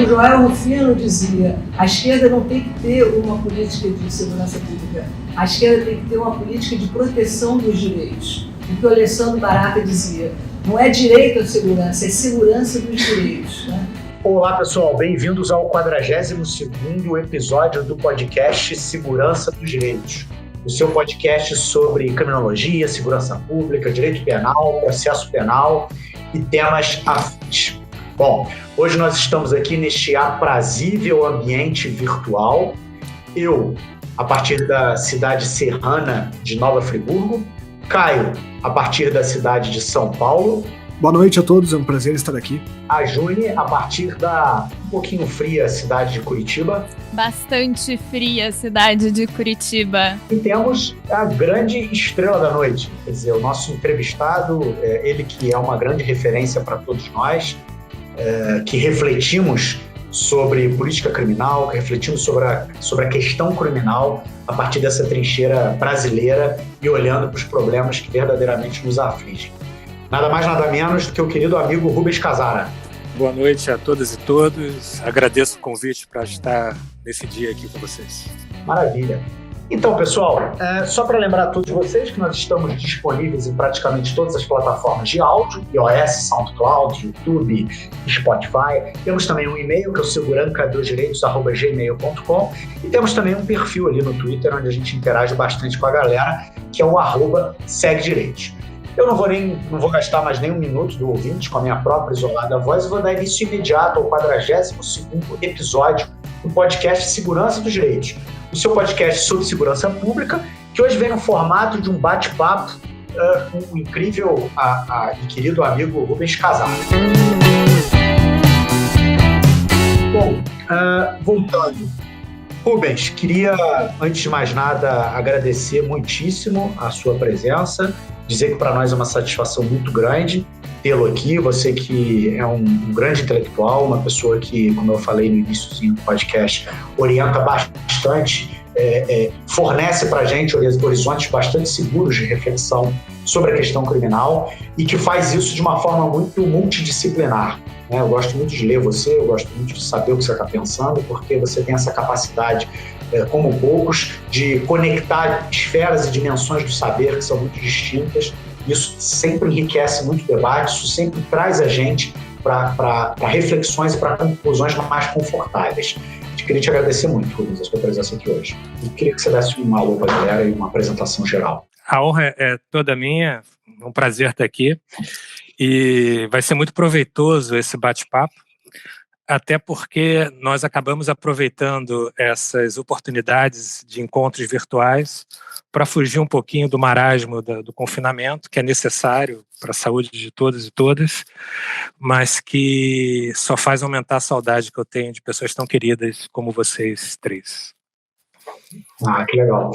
O Joel Rufino dizia: a esquerda não tem que ter uma política de segurança pública, a esquerda tem que ter uma política de proteção dos direitos. O que o Alessandro Barata dizia: não é direito à segurança, é segurança dos direitos, né? Olá, pessoal, bem-vindos ao 42º episódio do podcast Segurança dos Direitos, o seu podcast sobre criminologia, segurança pública, direito penal, processo penal e temas afins. Bom, hoje nós estamos aqui neste aprazível ambiente virtual, eu, a partir da cidade serrana de Nova Friburgo, Caio, a partir da cidade de São Paulo. Boa noite a todos, é um prazer estar aqui. A Juni, a partir da um pouquinho fria cidade de Curitiba. Bastante fria cidade de Curitiba. E temos a grande estrela da noite, quer dizer, o nosso entrevistado, ele que é uma grande referência para todos nós, que refletimos sobre política criminal, que refletimos sobre a questão criminal a partir dessa trincheira brasileira e olhando para os problemas que verdadeiramente nos afligem. Nada mais, nada menos do que o querido amigo Rubens Casara. Boa noite a todas e todos. Agradeço o convite para estar nesse dia aqui com vocês. Maravilha. Então, pessoal, só para lembrar a todos vocês que nós estamos disponíveis em praticamente todas as plataformas de áudio, iOS, SoundCloud, YouTube, Spotify. Temos também um e-mail, que é o segurancaDosDireitos@gmail.com, e temos também um perfil ali no Twitter, onde a gente interage bastante com a galera, que é o @SegDireitos. Eu não vou gastar mais nem um minuto do ouvinte com a minha própria isolada voz e vou dar início imediato ao 42º episódio do podcast Segurança dos Direitos, o seu podcast sobre segurança pública, que hoje vem no formato de um bate-papo com o incrível e querido amigo Rubens Casara. Bom, voltando. Rubens, queria, antes de mais nada, agradecer muitíssimo a sua presença, dizer que para nós é uma satisfação muito grande tê-lo aqui, você que é um grande intelectual, uma pessoa que, como eu falei no iníciozinho do podcast, orienta bastante, fornece para a gente horizontes bastante seguros de reflexão sobre a questão criminal e que faz isso de uma forma muito multidisciplinar. Eu gosto muito de ler você, eu gosto muito de saber o que você está pensando, porque você tem essa capacidade, como poucos, de conectar esferas e dimensões do saber que são muito distintas. Isso sempre enriquece muito o debate, isso sempre traz a gente para reflexões e para conclusões mais confortáveis. Eu queria te agradecer muito, Rubens, a sua presença aqui hoje. Eu queria que você desse um alô para a galera e uma apresentação geral. A honra é toda minha, é um prazer estar aqui. E vai ser muito proveitoso esse bate-papo, até porque nós acabamos aproveitando essas oportunidades de encontros virtuais para fugir um pouquinho do marasmo do confinamento, que é necessário para a saúde de todos e todas, mas que só faz aumentar a saudade que eu tenho de pessoas tão queridas como vocês três. Que legal.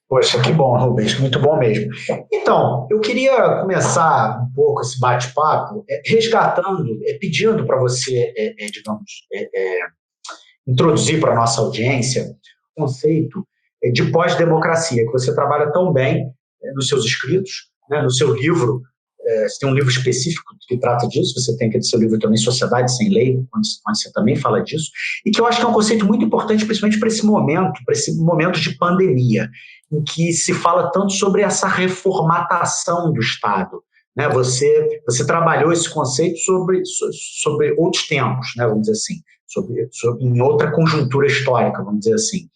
Poxa, que bom, Rubens, muito bom mesmo. Então, eu queria começar um pouco esse bate-papo resgatando, pedindo para você, introduzir para a nossa audiência o conceito de pós-democracia, que você trabalha tão bem nos seus escritos, no seu livro. Você tem um livro específico que trata disso, você tem aquele seu livro também, Sociedade Sem Lei, onde você também fala disso, e que eu acho que é um conceito muito importante, principalmente para esse momento de pandemia, em que se fala tanto sobre essa reformatação do Estado. Você trabalhou esse conceito sobre outros tempos, vamos dizer assim, em outra conjuntura histórica, vamos dizer assim.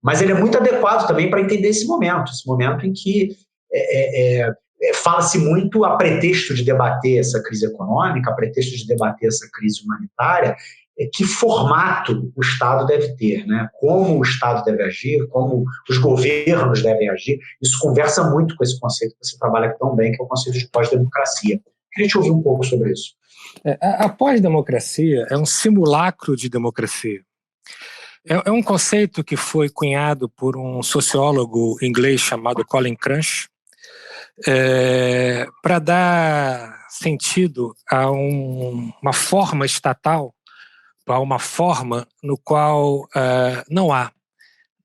Mas ele é muito adequado também para entender esse momento em que fala-se muito a pretexto de debater essa crise econômica, a pretexto de debater essa crise humanitária, que formato o Estado deve ter, como o Estado deve agir, como os governos devem agir. Isso conversa muito com esse conceito que você trabalha tão bem, que é o conceito de pós-democracia. Queria te ouvir um pouco sobre isso. A pós-democracia é um simulacro de democracia. É um conceito que foi cunhado por um sociólogo inglês chamado Colin Crunch, para dar sentido a uma forma estatal, a uma forma no qual não há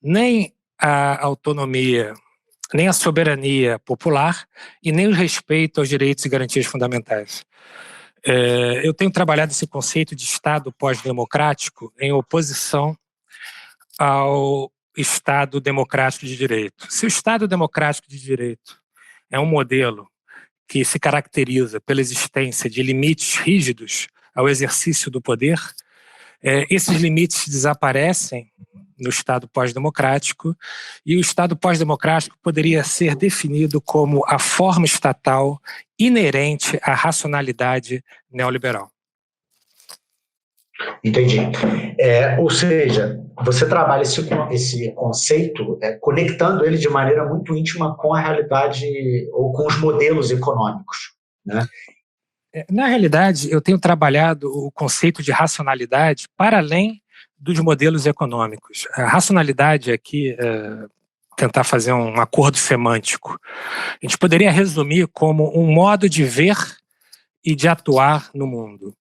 nem a autonomia, nem a soberania popular e nem o respeito aos direitos e garantias fundamentais. Eu tenho trabalhado esse conceito de Estado pós-democrático em oposição ao Estado democrático de direito. Se o Estado democrático de direito é um modelo que se caracteriza pela existência de limites rígidos ao exercício do poder, esses limites desaparecem no Estado pós-democrático, e o Estado pós-democrático poderia ser definido como a forma estatal inerente à racionalidade neoliberal. Entendi. Ou seja, você trabalha esse conceito conectando ele de maneira muito íntima com a realidade ou com os modelos econômicos, né? Na realidade, eu tenho trabalhado o conceito de racionalidade para além dos modelos econômicos. A racionalidade aqui, tentar fazer um acordo semântico, a gente poderia resumir como um modo de ver e de atuar no mundo.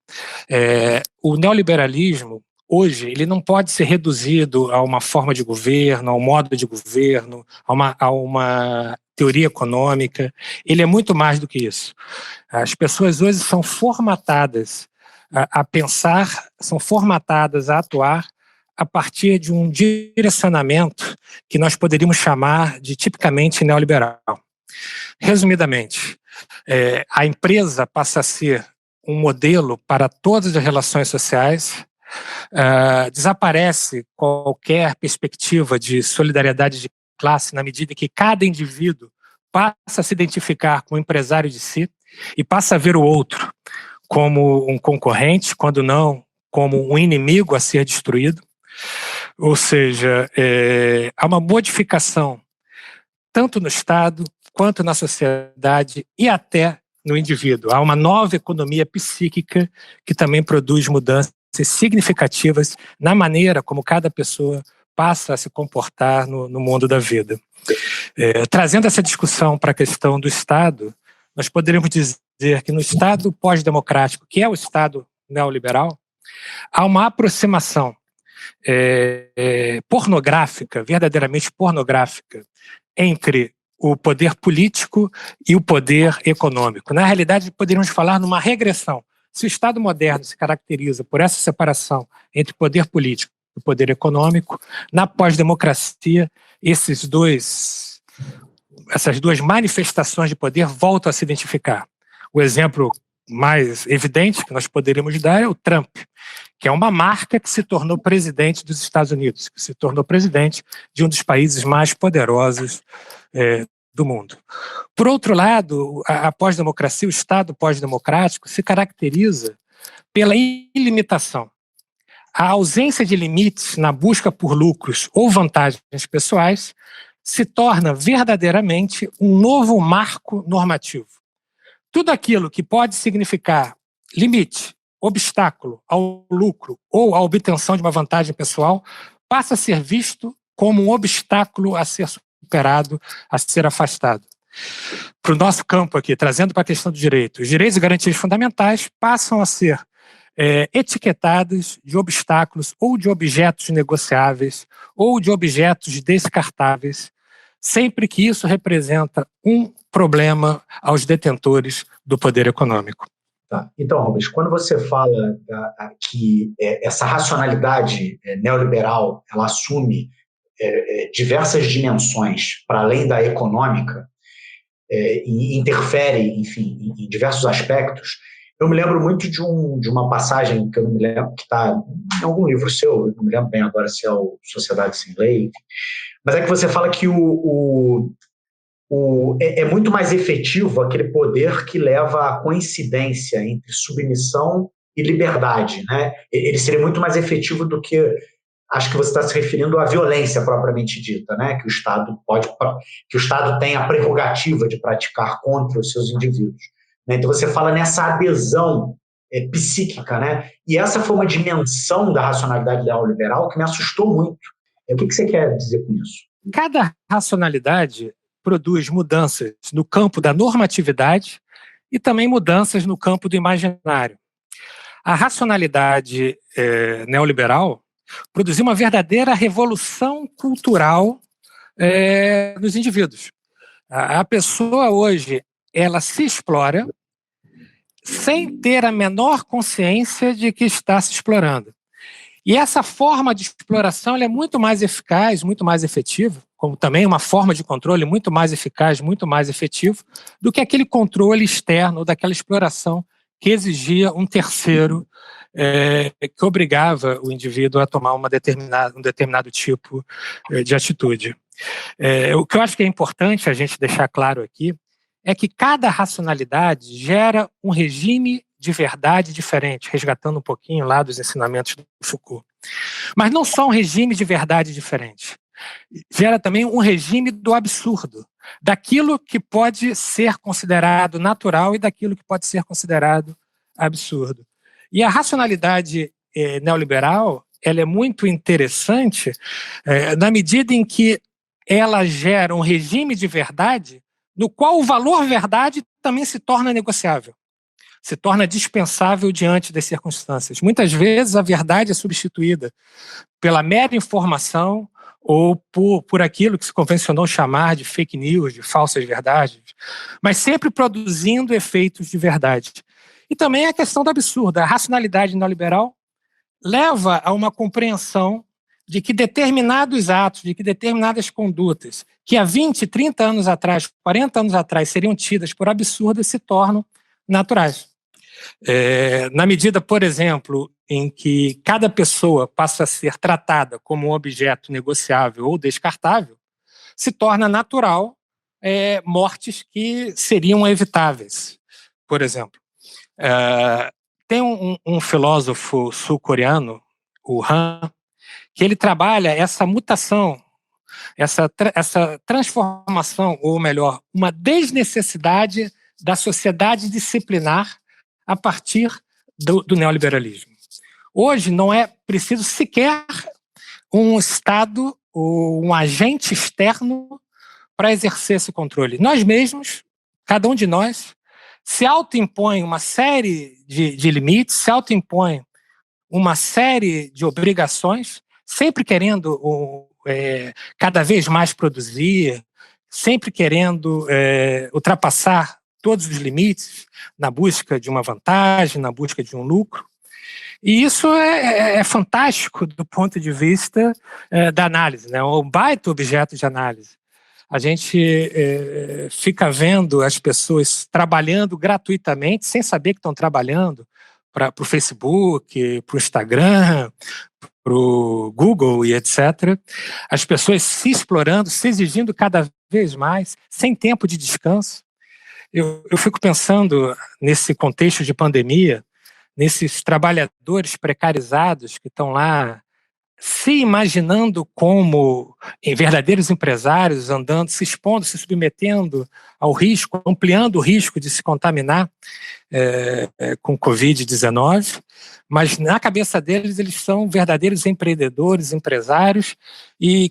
O neoliberalismo, hoje, ele não pode ser reduzido a uma forma de governo, a um modo de governo, a uma teoria econômica. Ele é muito mais do que isso. As pessoas hoje são formatadas a pensar, são formatadas a atuar a partir de um direcionamento que nós poderíamos chamar de tipicamente neoliberal. Resumidamente, a empresa passa a ser um modelo para todas as relações sociais, desaparece qualquer perspectiva de solidariedade de classe na medida em que cada indivíduo passa a se identificar como empresário de si e passa a ver o outro como um concorrente, quando não como um inimigo a ser destruído. Ou seja, há uma modificação tanto no Estado quanto na sociedade e até no indivíduo. Há uma nova economia psíquica que também produz mudanças significativas na maneira como cada pessoa passa a se comportar no mundo da vida. Trazendo essa discussão para a questão do Estado, nós poderíamos dizer que no Estado pós-democrático, que é o Estado neoliberal, há uma aproximação pornográfica, verdadeiramente pornográfica, entre o poder político e o poder econômico. Na realidade, poderíamos falar numa regressão. Se o Estado moderno se caracteriza por essa separação entre o poder político e o poder econômico, na pós-democracia, essas duas manifestações de poder voltam a se identificar. O exemplo mais evidente que nós poderíamos dar é o Trump, que é uma marca que se tornou presidente dos Estados Unidos, que se tornou presidente de um dos países mais poderosos do mundo. Por outro lado, a pós-democracia, o Estado pós-democrático, se caracteriza pela ilimitação. A ausência de limites na busca por lucros ou vantagens pessoais se torna verdadeiramente um novo marco normativo. Tudo aquilo que pode significar limite, obstáculo ao lucro ou à obtenção de uma vantagem pessoal passa a ser visto como um obstáculo a ser superado, a ser afastado. Para o nosso campo aqui, trazendo para a questão do direito, os direitos e garantias fundamentais passam a ser etiquetados de obstáculos ou de objetos negociáveis ou de objetos descartáveis, sempre que isso representa um problema aos detentores do poder econômico. Tá. Então, Rubens, quando você fala que essa racionalidade neoliberal ela assume diversas dimensões para além da econômica e interfere, enfim, em diversos aspectos, eu me lembro muito de uma passagem que eu não me lembro, que está em algum livro seu, eu não me lembro bem agora se é o Sociedade Sem Lei, mas é que você fala que é muito mais efetivo aquele poder que leva à coincidência entre submissão e liberdade, né? Ele seria muito mais efetivo do que, acho que você está se referindo à violência propriamente dita, né? Que o Estado tem a prerrogativa de praticar contra os seus indivíduos. Né? Então você fala nessa adesão psíquica, né? E essa foi uma dimensão da racionalidade neoliberal que me assustou muito. O que você quer dizer com isso? Cada racionalidade produz mudanças no campo da normatividade e também mudanças no campo do imaginário. A racionalidade neoliberal produziu uma verdadeira revolução cultural nos indivíduos. A pessoa hoje, ela se explora sem ter a menor consciência de que está se explorando. E essa forma de exploração ela é muito mais eficaz, muito mais efetiva, como também uma forma de controle muito mais eficaz, muito mais efetivo, do que aquele controle externo daquela exploração que exigia um terceiro que obrigava o indivíduo a tomar um determinado tipo de atitude. O que eu acho que é importante a gente deixar claro aqui é que cada racionalidade gera um regime de verdade diferente, resgatando um pouquinho lá dos ensinamentos do Foucault. Mas não só um regime de verdade diferente, gera também um regime do absurdo, daquilo que pode ser considerado natural e daquilo que pode ser considerado absurdo. E a racionalidade neoliberal ela é muito interessante na medida em que ela gera um regime de verdade no qual o valor verdade também se torna negociável, se torna dispensável diante das circunstâncias. Muitas vezes a verdade é substituída pela mera informação ou por aquilo que se convencionou chamar de fake news, de falsas verdades, mas sempre produzindo efeitos de verdade. E também a questão do absurdo. A racionalidade neoliberal leva a uma compreensão de que determinados atos, de que determinadas condutas, que há 20, 30 anos atrás, 40 anos atrás seriam tidas por absurdas, se tornam naturais. Na medida, por exemplo, em que cada pessoa passa a ser tratada como um objeto negociável ou descartável, se torna natural mortes que seriam evitáveis. Por exemplo, tem um filósofo sul-coreano, o Han, que ele trabalha essa mutação, essa transformação, ou melhor, uma desnecessidade da sociedade disciplinar a partir do neoliberalismo. Hoje não é preciso sequer um Estado ou um agente externo para exercer esse controle. Nós mesmos, cada um de nós, se autoimpõe uma série de limites, se autoimpõe uma série de obrigações, sempre querendo cada vez mais produzir, sempre querendo ultrapassar todos os limites na busca de uma vantagem, na busca de um lucro. E isso é fantástico do ponto de vista da análise, né? Um baita objeto de análise. A gente fica vendo as pessoas trabalhando gratuitamente, sem saber que estão trabalhando, para o Facebook, para o Instagram, para o Google e etc. As pessoas se explorando, se exigindo cada vez mais, sem tempo de descanso. Eu fico pensando nesse contexto de pandemia, nesses trabalhadores precarizados que estão lá se imaginando como verdadeiros empresários, andando, se expondo, se submetendo ao risco, ampliando o risco de se contaminar com Covid-19, mas na cabeça deles eles são verdadeiros empreendedores, empresários, e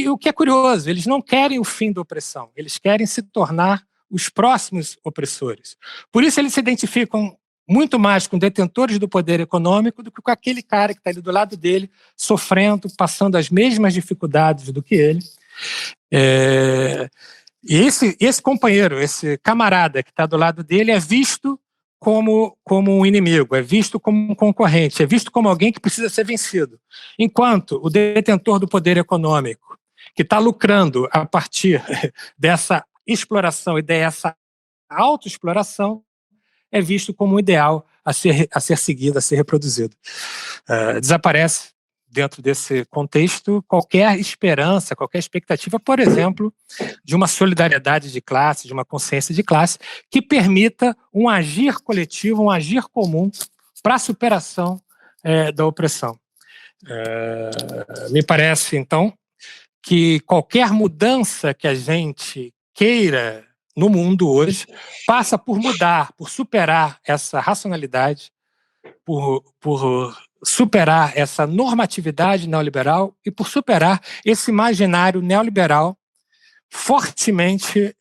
o que é curioso, eles não querem o fim da opressão, eles querem se tornar os próximos opressores. Por isso eles se identificam muito mais com detentores do poder econômico do que com aquele cara que está ali do lado dele, sofrendo, passando as mesmas dificuldades do que ele. E esse companheiro, esse camarada que está do lado dele é visto como um inimigo, é visto como um concorrente, é visto como alguém que precisa ser vencido. Enquanto o detentor do poder econômico, que está lucrando a partir dessa exploração e dessa autoexploração, é visto como um ideal a ser seguido, a ser reproduzido. Desaparece, dentro desse contexto, qualquer esperança, qualquer expectativa, por exemplo, de uma solidariedade de classe, de uma consciência de classe, que permita um agir coletivo, um agir comum para a superação da opressão. Me parece, então, que qualquer mudança que a gente queira no mundo hoje, passa por mudar, por superar essa racionalidade, por superar essa normatividade neoliberal e por superar esse imaginário neoliberal fortemente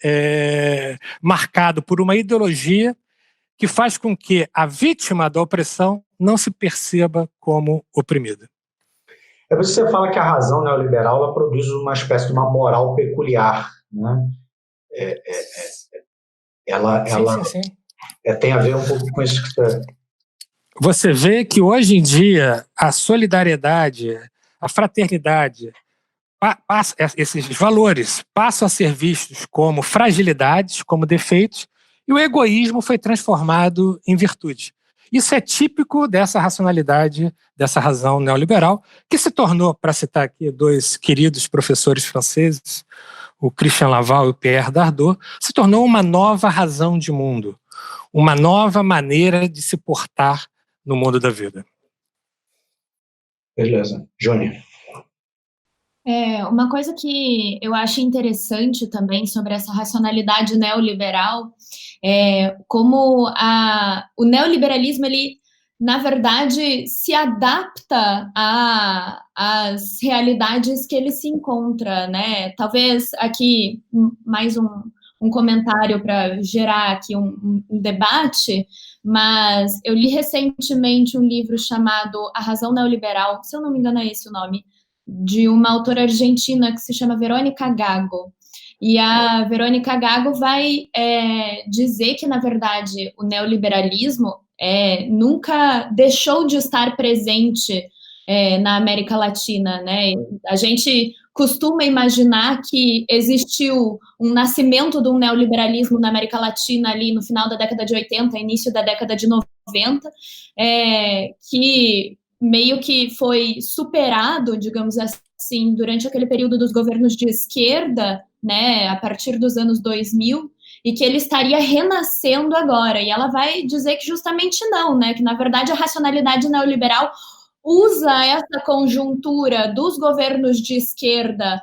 marcado por uma ideologia que faz com que a vítima da opressão não se perceba como oprimida. É por isso que você fala que a razão neoliberal ela produz uma espécie de uma moral peculiar, né? Sim. Tem a ver um pouco com isso que você... Você vê que hoje em dia a solidariedade, a fraternidade, esses valores passam a ser vistos como fragilidades, como defeitos, e o egoísmo foi transformado em virtude. Isso é típico dessa racionalidade, dessa razão neoliberal, que se tornou, para citar aqui dois queridos professores franceses, o Christian Laval e o Pierre Dardot, se tornou uma nova razão de mundo, uma nova maneira de se portar no mundo da vida. Beleza. Jônia. Uma coisa que eu acho interessante também sobre essa racionalidade neoliberal é como o neoliberalismo, ele, na verdade, se adapta às realidades que ele se encontra, né? Talvez aqui mais um comentário para gerar aqui um debate, mas eu li recentemente um livro chamado A Razão Neoliberal, se eu não me engano é esse o nome, de uma autora argentina que se chama Verônica Gago. E a Verônica Gago vai dizer que, na verdade, o neoliberalismo nunca deixou de estar presente na América Latina, né? A gente costuma imaginar que existiu um nascimento de um neoliberalismo na América Latina ali no final da década de 80, início da década de 90, que meio que foi superado, digamos assim, durante aquele período dos governos de esquerda, né, a partir dos anos 2000, e que ele estaria renascendo agora. E ela vai dizer que justamente não, né, que na verdade a racionalidade neoliberal usa essa conjuntura dos governos de esquerda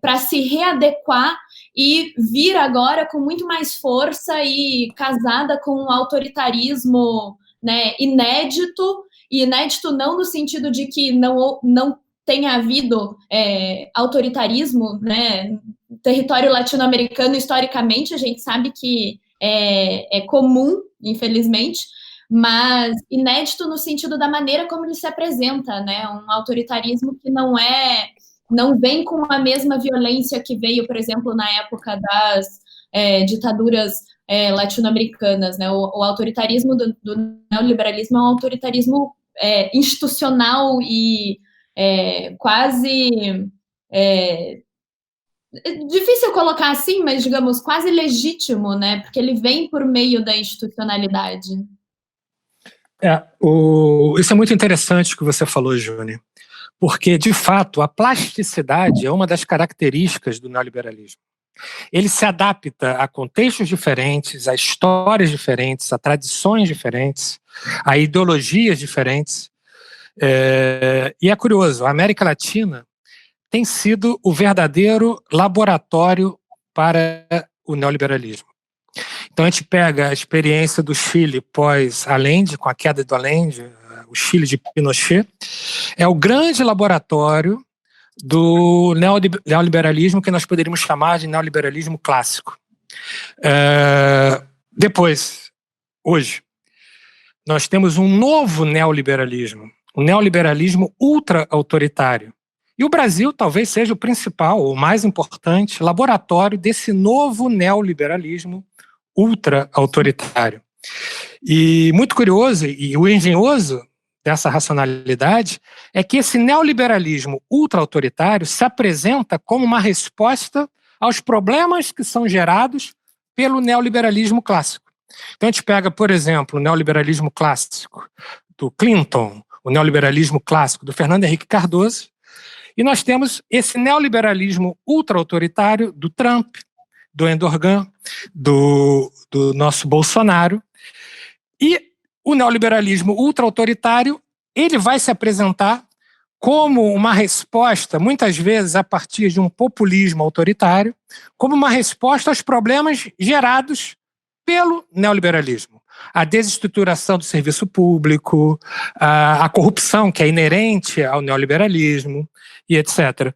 para se readequar e vir agora com muito mais força e casada com um autoritarismo, né, inédito não no sentido de que não tenha havido autoritarismo, né, no território latino-americano, historicamente, a gente sabe que é comum, infelizmente, mas inédito no sentido da maneira como ele se apresenta, né, um autoritarismo que não vem com a mesma violência que veio, por exemplo, na época das ditaduras latino-americanas, né? O autoritarismo do neoliberalismo é um autoritarismo institucional e quase difícil colocar assim, mas digamos quase legítimo, né? Porque ele vem por meio da institucionalidade. Isso é muito interessante o que você falou, Júnior, porque de fato a plasticidade é uma das características do neoliberalismo. Ele se adapta a contextos diferentes, a histórias diferentes, a tradições diferentes, a ideologias diferentes. E é curioso, a América Latina tem sido o verdadeiro laboratório para o neoliberalismo. Então a gente pega a experiência do Chile pós-Allende, com a queda do Allende, o Chile de Pinochet, é o grande laboratório do neoliberalismo que nós poderíamos chamar de neoliberalismo clássico. Depois, hoje, nós temos um novo neoliberalismo, um neoliberalismo ultra-autoritário. E o Brasil talvez seja o principal, ou mais importante, laboratório desse novo neoliberalismo ultra-autoritário. E muito curioso, e o engenhoso dessa racionalidade é que esse neoliberalismo ultra-autoritário se apresenta como uma resposta aos problemas que são gerados pelo neoliberalismo clássico. Então a gente pega, por exemplo, o neoliberalismo clássico do Clinton, o neoliberalismo clássico do Fernando Henrique Cardoso, e nós temos esse neoliberalismo ultra-autoritário do Trump, do Erdogan, do nosso Bolsonaro. E o neoliberalismo ultra-autoritário, ele vai se apresentar como uma resposta, muitas vezes a partir de um populismo autoritário, como uma resposta aos problemas gerados pelo neoliberalismo. A desestruturação do serviço público, a corrupção que é inerente ao neoliberalismo, e etc.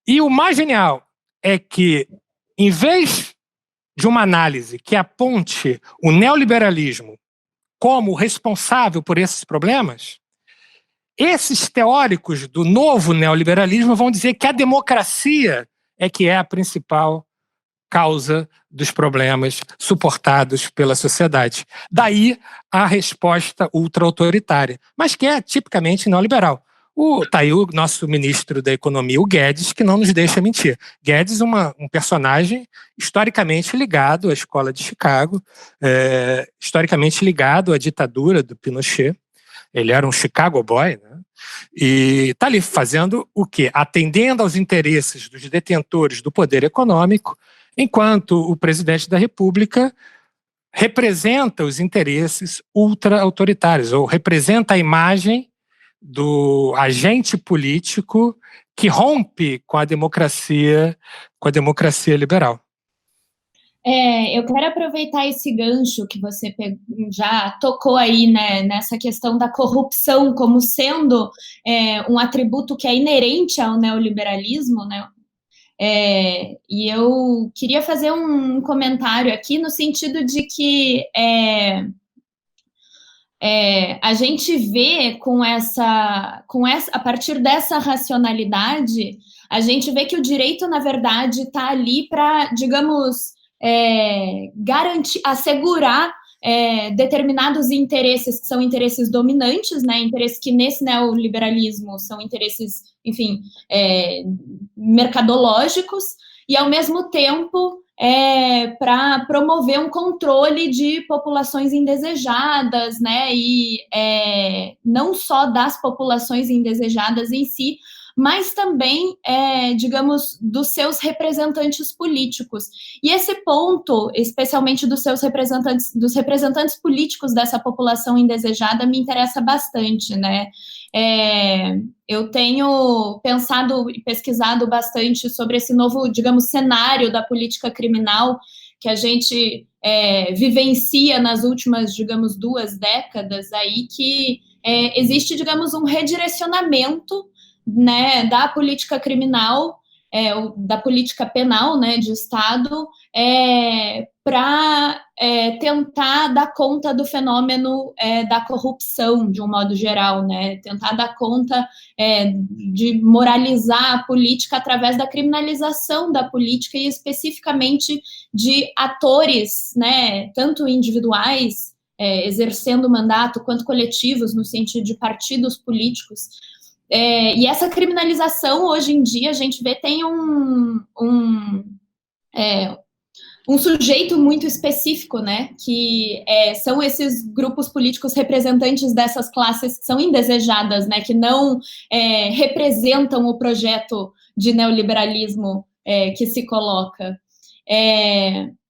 E o mais genial é que, em vez de uma análise que aponte o neoliberalismo como responsável por esses problemas, esses teóricos do novo neoliberalismo vão dizer que a democracia é que é a principal causa dos problemas suportados pela sociedade. Daí a resposta ultra-autoritária, mas que é tipicamente neoliberal. Tá aí o nosso ministro da Economia, o Guedes, que não nos deixa mentir. Guedes, um personagem historicamente ligado à escola de Chicago, historicamente ligado à ditadura do Pinochet. Ele era um Chicago boy, né? E está ali fazendo o quê? Atendendo aos interesses dos detentores do poder econômico, enquanto o presidente da República representa os interesses ultra-autoritários, ou representa a imagem do agente político que rompe com a democracia liberal. Eu quero aproveitar esse gancho que você já tocou aí, né, nessa questão da corrupção como sendo um atributo que é inerente ao neoliberalismo, né? E eu queria fazer um comentário aqui no sentido de que a gente vê a partir dessa racionalidade, a gente vê que o direito, na verdade, está ali para, digamos, garantir, assegurar determinados interesses que são interesses dominantes, né, interesses que nesse neoliberalismo são interesses, enfim, mercadológicos, e ao mesmo tempo para promover um controle de populações indesejadas, né, e não só das populações indesejadas em si, mas também, digamos, dos seus representantes políticos. E esse ponto, especialmente dos representantes políticos dessa população indesejada, me interessa bastante, né? Eu tenho pensado e pesquisado bastante sobre esse novo, digamos, cenário da política criminal que a gente vivencia nas últimas, digamos, 2 décadas aí, que existe, digamos, um redirecionamento, né, da política criminal, da política penal, né, de Estado, para tentar dar conta do fenômeno da corrupção, de um modo geral, né, tentar dar conta de moralizar a política através da criminalização da política e especificamente de atores, né, tanto individuais, exercendo mandato, quanto coletivos, no sentido de partidos políticos. E essa criminalização, hoje em dia, a gente vê tem um sujeito muito específico, né, que são esses grupos políticos representantes dessas classes que são indesejadas, né, que não representam o projeto de neoliberalismo que se coloca.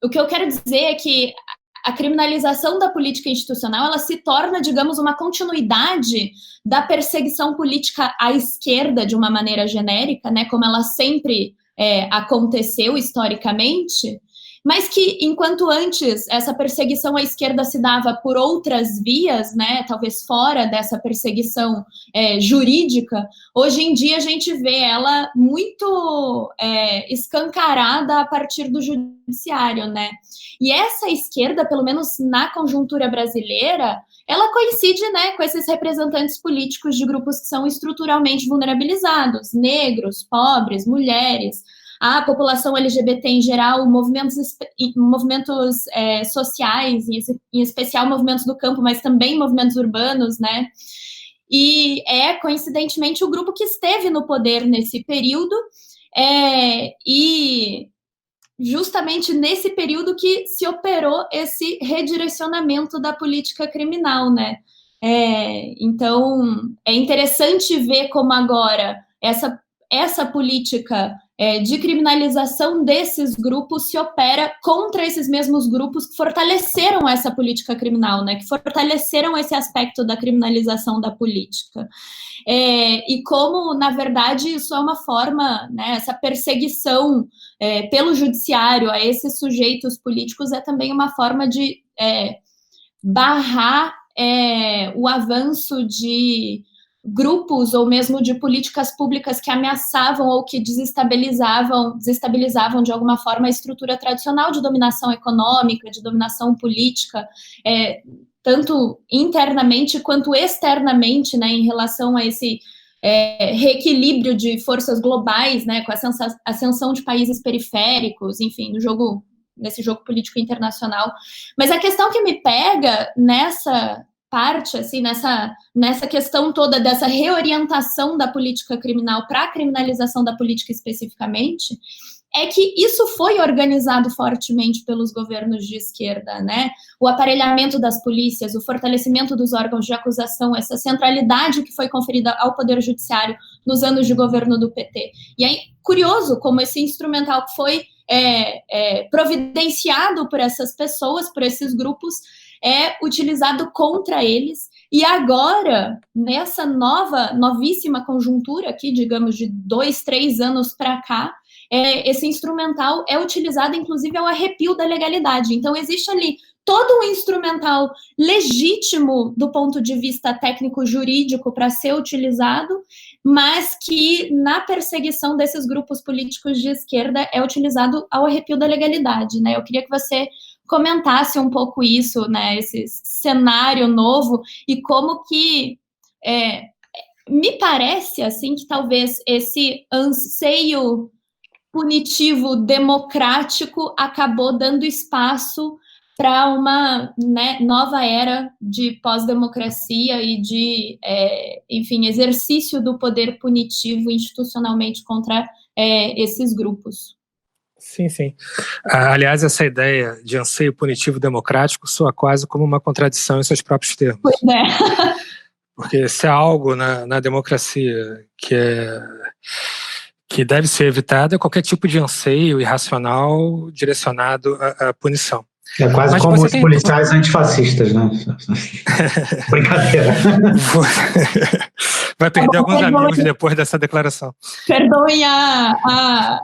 O que eu quero dizer é que a criminalização da política institucional, ela se torna, digamos, uma continuidade da perseguição política à esquerda, de uma maneira genérica, né, como ela sempre aconteceu historicamente, mas que, enquanto antes essa perseguição à esquerda se dava por outras vias, né, talvez fora dessa perseguição jurídica, hoje em dia a gente vê ela muito escancarada a partir do judiciário, né? E essa esquerda, pelo menos na conjuntura brasileira, ela coincide, né, com esses representantes políticos de grupos que são estruturalmente vulnerabilizados, negros, pobres, mulheres, a população LGBT em geral, movimentos sociais, em especial movimentos do campo, mas também movimentos urbanos, né? E coincidentemente, o grupo que esteve no poder nesse período, e justamente nesse período que se operou esse redirecionamento da política criminal, né? Então, é interessante ver como agora essa política de criminalização desses grupos se opera contra esses mesmos grupos que fortaleceram essa política criminal, né, que fortaleceram esse aspecto da criminalização da política. E como, na verdade, isso é uma forma, né, essa perseguição pelo judiciário a esses sujeitos políticos é também uma forma de barrar o avanço de grupos ou mesmo de políticas públicas que ameaçavam ou que desestabilizavam de alguma forma a estrutura tradicional de dominação econômica, de dominação política, tanto internamente quanto externamente, né, em relação a esse reequilíbrio de forças globais, né, com a ascensão de países periféricos, enfim, nesse jogo político internacional. Mas a questão que me pega nessa parte, assim, nessa questão toda dessa reorientação da política criminal para a criminalização da política especificamente, é que isso foi organizado fortemente pelos governos de esquerda, né? O aparelhamento das polícias, o fortalecimento dos órgãos de acusação, essa centralidade que foi conferida ao Poder Judiciário nos anos de governo do PT. E é curioso como esse instrumental que foi providenciado por essas pessoas, por esses grupos, é utilizado contra eles. E agora, nessa novíssima conjuntura aqui, digamos, de 2, 3 anos para cá, esse instrumental é utilizado, inclusive, ao arrepio da legalidade. Então, existe ali todo um instrumental legítimo do ponto de vista técnico-jurídico para ser utilizado, mas que, na perseguição desses grupos políticos de esquerda, é utilizado ao arrepio da legalidade, né? Eu queria que você comentasse um pouco isso, né? Esse cenário novo e como que... me parece, assim, que talvez esse anseio punitivo democrático acabou dando espaço para uma, né, nova era de pós-democracia e de, enfim, exercício do poder punitivo institucionalmente contra esses grupos. Sim, sim. Aliás, essa ideia de anseio punitivo democrático soa quase como uma contradição em seus próprios termos. Pois é. Porque se há algo na democracia que deve ser evitado, é qualquer tipo de anseio irracional direcionado à punição. É quase Mas como os policiais antifascistas, né? Brincadeira. Vai perder alguns amigos depois dessa declaração. Perdoem a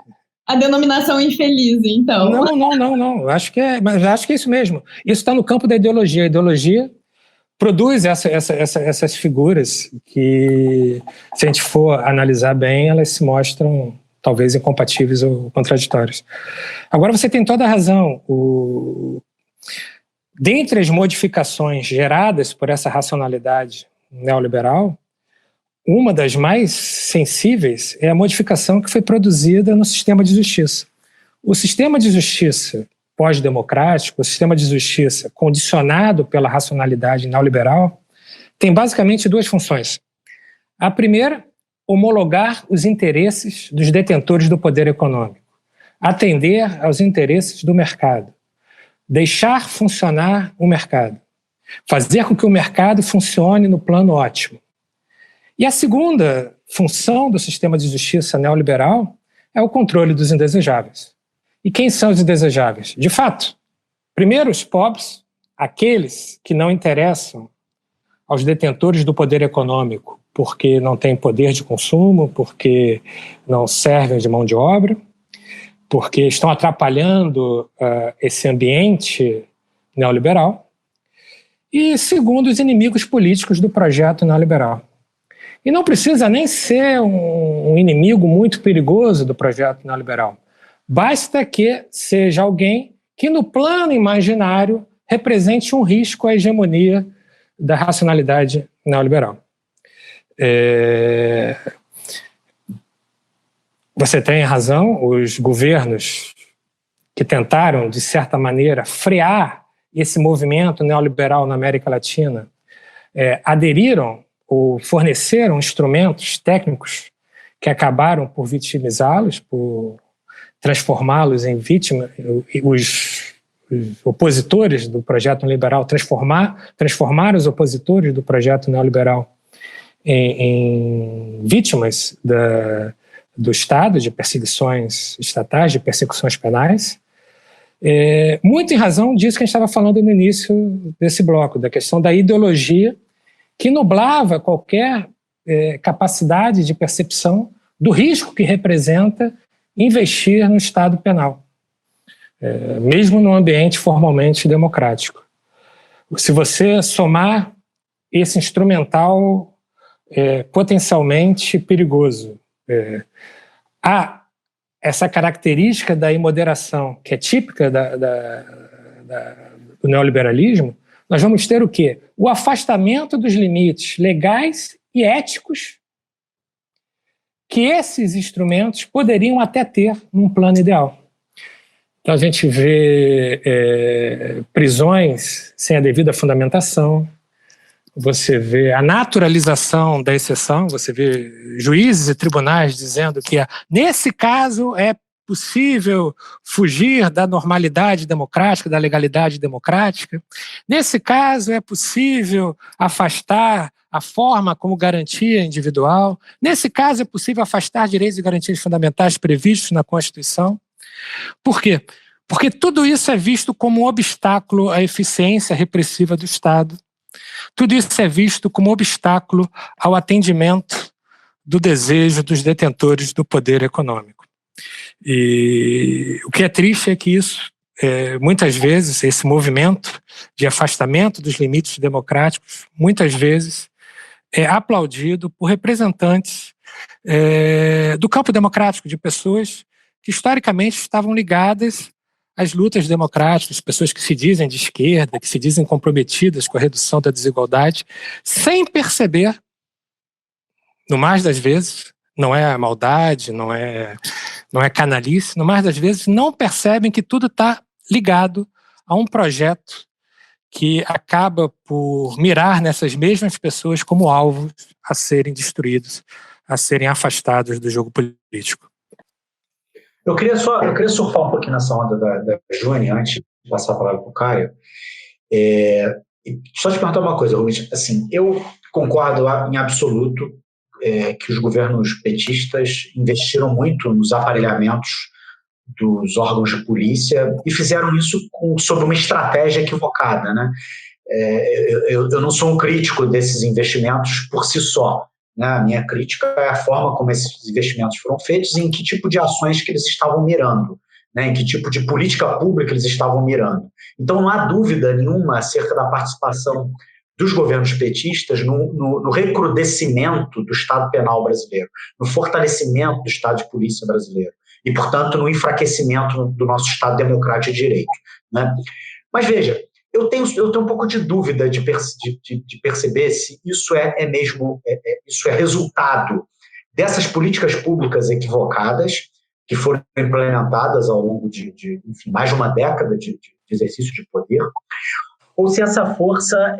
denominação infeliz, então. Não. Mas acho que é isso mesmo. Isso está no campo da ideologia. A ideologia produz essas figuras que, se a gente for analisar bem, elas se mostram talvez incompatíveis ou contraditórias. Agora, você tem toda a razão. Dentre as modificações geradas por essa racionalidade neoliberal, uma das mais sensíveis é a modificação que foi produzida no sistema de justiça. O sistema de justiça pós-democrático, o sistema de justiça condicionado pela racionalidade neoliberal, tem basicamente 2 funções. A primeira, homologar os interesses dos detentores do poder econômico, atender aos interesses do mercado, deixar funcionar o mercado, fazer com que o mercado funcione no plano ótimo. E a segunda função do sistema de justiça neoliberal é o controle dos indesejáveis. E quem são os indesejáveis? De fato, primeiro os pobres, aqueles que não interessam aos detentores do poder econômico porque não têm poder de consumo, porque não servem de mão de obra, porque estão atrapalhando esse ambiente neoliberal. E segundo, os inimigos políticos do projeto neoliberal. E não precisa nem ser um inimigo muito perigoso do projeto neoliberal. Basta que seja alguém que, no plano imaginário, represente um risco à hegemonia da racionalidade neoliberal. Você tem razão, os governos que tentaram, de certa maneira, frear esse movimento neoliberal na América Latina aderiram ou forneceram instrumentos técnicos que acabaram por vitimizá-los, por transformá-los em vítimas, os opositores do projeto neoliberal transformar os opositores do projeto neoliberal em vítimas do Estado, de perseguições estatais, de persecuções penais, muito em razão disso que a gente estava falando no início desse bloco, da questão da ideologia que nublava qualquer capacidade de percepção do risco que representa investir no Estado penal, mesmo num ambiente formalmente democrático. Se você somar esse instrumental potencialmente perigoso a essa característica da imoderação, que é típica do neoliberalismo, nós vamos ter o quê? O afastamento dos limites legais e éticos que esses instrumentos poderiam até ter num plano ideal. Então a gente vê prisões sem a devida fundamentação, você vê a naturalização da exceção, você vê juízes e tribunais dizendo que nesse caso é possível fugir da normalidade democrática, da legalidade democrática. Nesse caso é possível afastar a forma como garantia individual. Nesse caso é possível afastar direitos e garantias fundamentais previstos na Constituição. Por quê? Porque tudo isso é visto como um obstáculo à eficiência repressiva do Estado. Tudo isso é visto como obstáculo ao atendimento do desejo dos detentores do poder econômico. E o que é triste é que isso, muitas vezes, esse movimento de afastamento dos limites democráticos, muitas vezes é aplaudido por representantes do campo democrático, de pessoas que historicamente estavam ligadas às lutas democráticas, pessoas que se dizem de esquerda, que se dizem comprometidas com a redução da desigualdade, sem perceber, no mais das vezes, não é maldade, não é canalice, no mais das vezes não percebem que tudo está ligado a um projeto que acaba por mirar nessas mesmas pessoas como alvos a serem destruídos, a serem afastados do jogo político. Eu queria surfar um pouquinho nessa onda da Joane, antes de passar a palavra para o Caio. Só te perguntar uma coisa, Rubens. Assim, eu concordo em absoluto que os governos petistas investiram muito nos aparelhamentos dos órgãos de polícia e fizeram isso sob uma estratégia equivocada, né? Eu não sou um crítico desses investimentos por si só. Né? A minha crítica é a forma como esses investimentos foram feitos e em que tipo de ações que eles estavam mirando, né? Em que tipo de política pública eles estavam mirando. Então não há dúvida nenhuma acerca da participação dos governos petistas no recrudescimento do Estado penal brasileiro, no fortalecimento do Estado de polícia brasileiro e, portanto, no enfraquecimento do nosso Estado democrático de direito. Né? Mas veja, eu tenho um pouco de dúvida de perceber se isso isso é resultado dessas políticas públicas equivocadas que foram implementadas ao longo de enfim, mais de uma década de exercício de poder, ou se essa força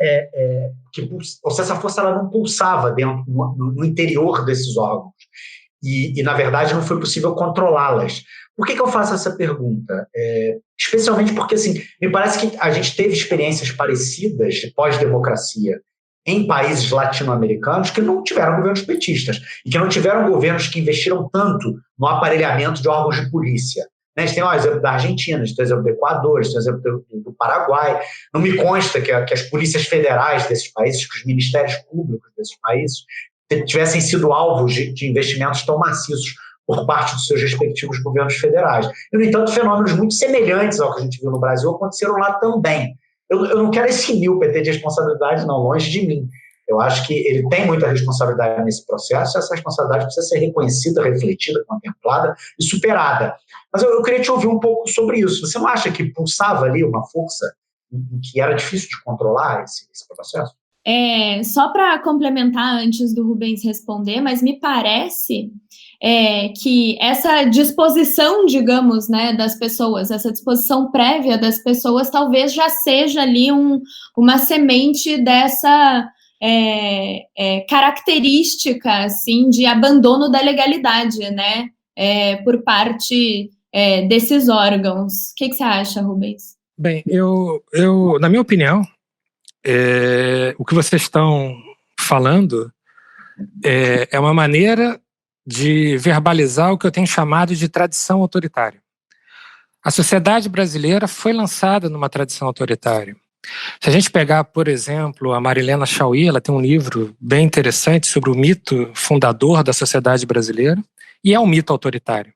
ela não pulsava dentro no interior desses órgãos e na verdade não foi possível controlá-las. Por que eu faço essa pergunta? Especialmente porque assim, me parece que a gente teve experiências parecidas de pós-democracia em países latino-americanos que não tiveram governos petistas e que não tiveram governos que investiram tanto no aparelhamento de órgãos de polícia. A gente tem o exemplo da Argentina, a gente tem o exemplo do Equador, a gente tem o exemplo do Paraguai. Não me consta que as polícias federais desses países, que os ministérios públicos desses países tivessem sido alvos de investimentos tão maciços por parte dos seus respectivos governos federais. E, no entanto, fenômenos muito semelhantes ao que a gente viu no Brasil aconteceram lá também. Eu não quero eximir o PT de responsabilidade, não, longe de mim. Eu acho que ele tem muita responsabilidade nesse processo, e essa responsabilidade precisa ser reconhecida, refletida, contemplada e superada. Mas eu queria te ouvir um pouco sobre isso. Você não acha que pulsava ali uma força em que era difícil de controlar esse processo? Só para complementar antes do Rubens responder, mas me parece que essa disposição, digamos, né, das pessoas, essa disposição prévia das pessoas, talvez já seja ali uma semente dessa característica, assim, de abandono da legalidade, né, por parte desses órgãos. O que você acha, Rubens? Bem, eu na minha opinião, o que vocês estão falando é uma maneira de verbalizar o que eu tenho chamado de tradição autoritária. A sociedade brasileira foi lançada numa tradição autoritária. Se a gente pegar, por exemplo, a Marilena Chauí, ela tem um livro bem interessante sobre o mito fundador da sociedade brasileira, e é um mito autoritário.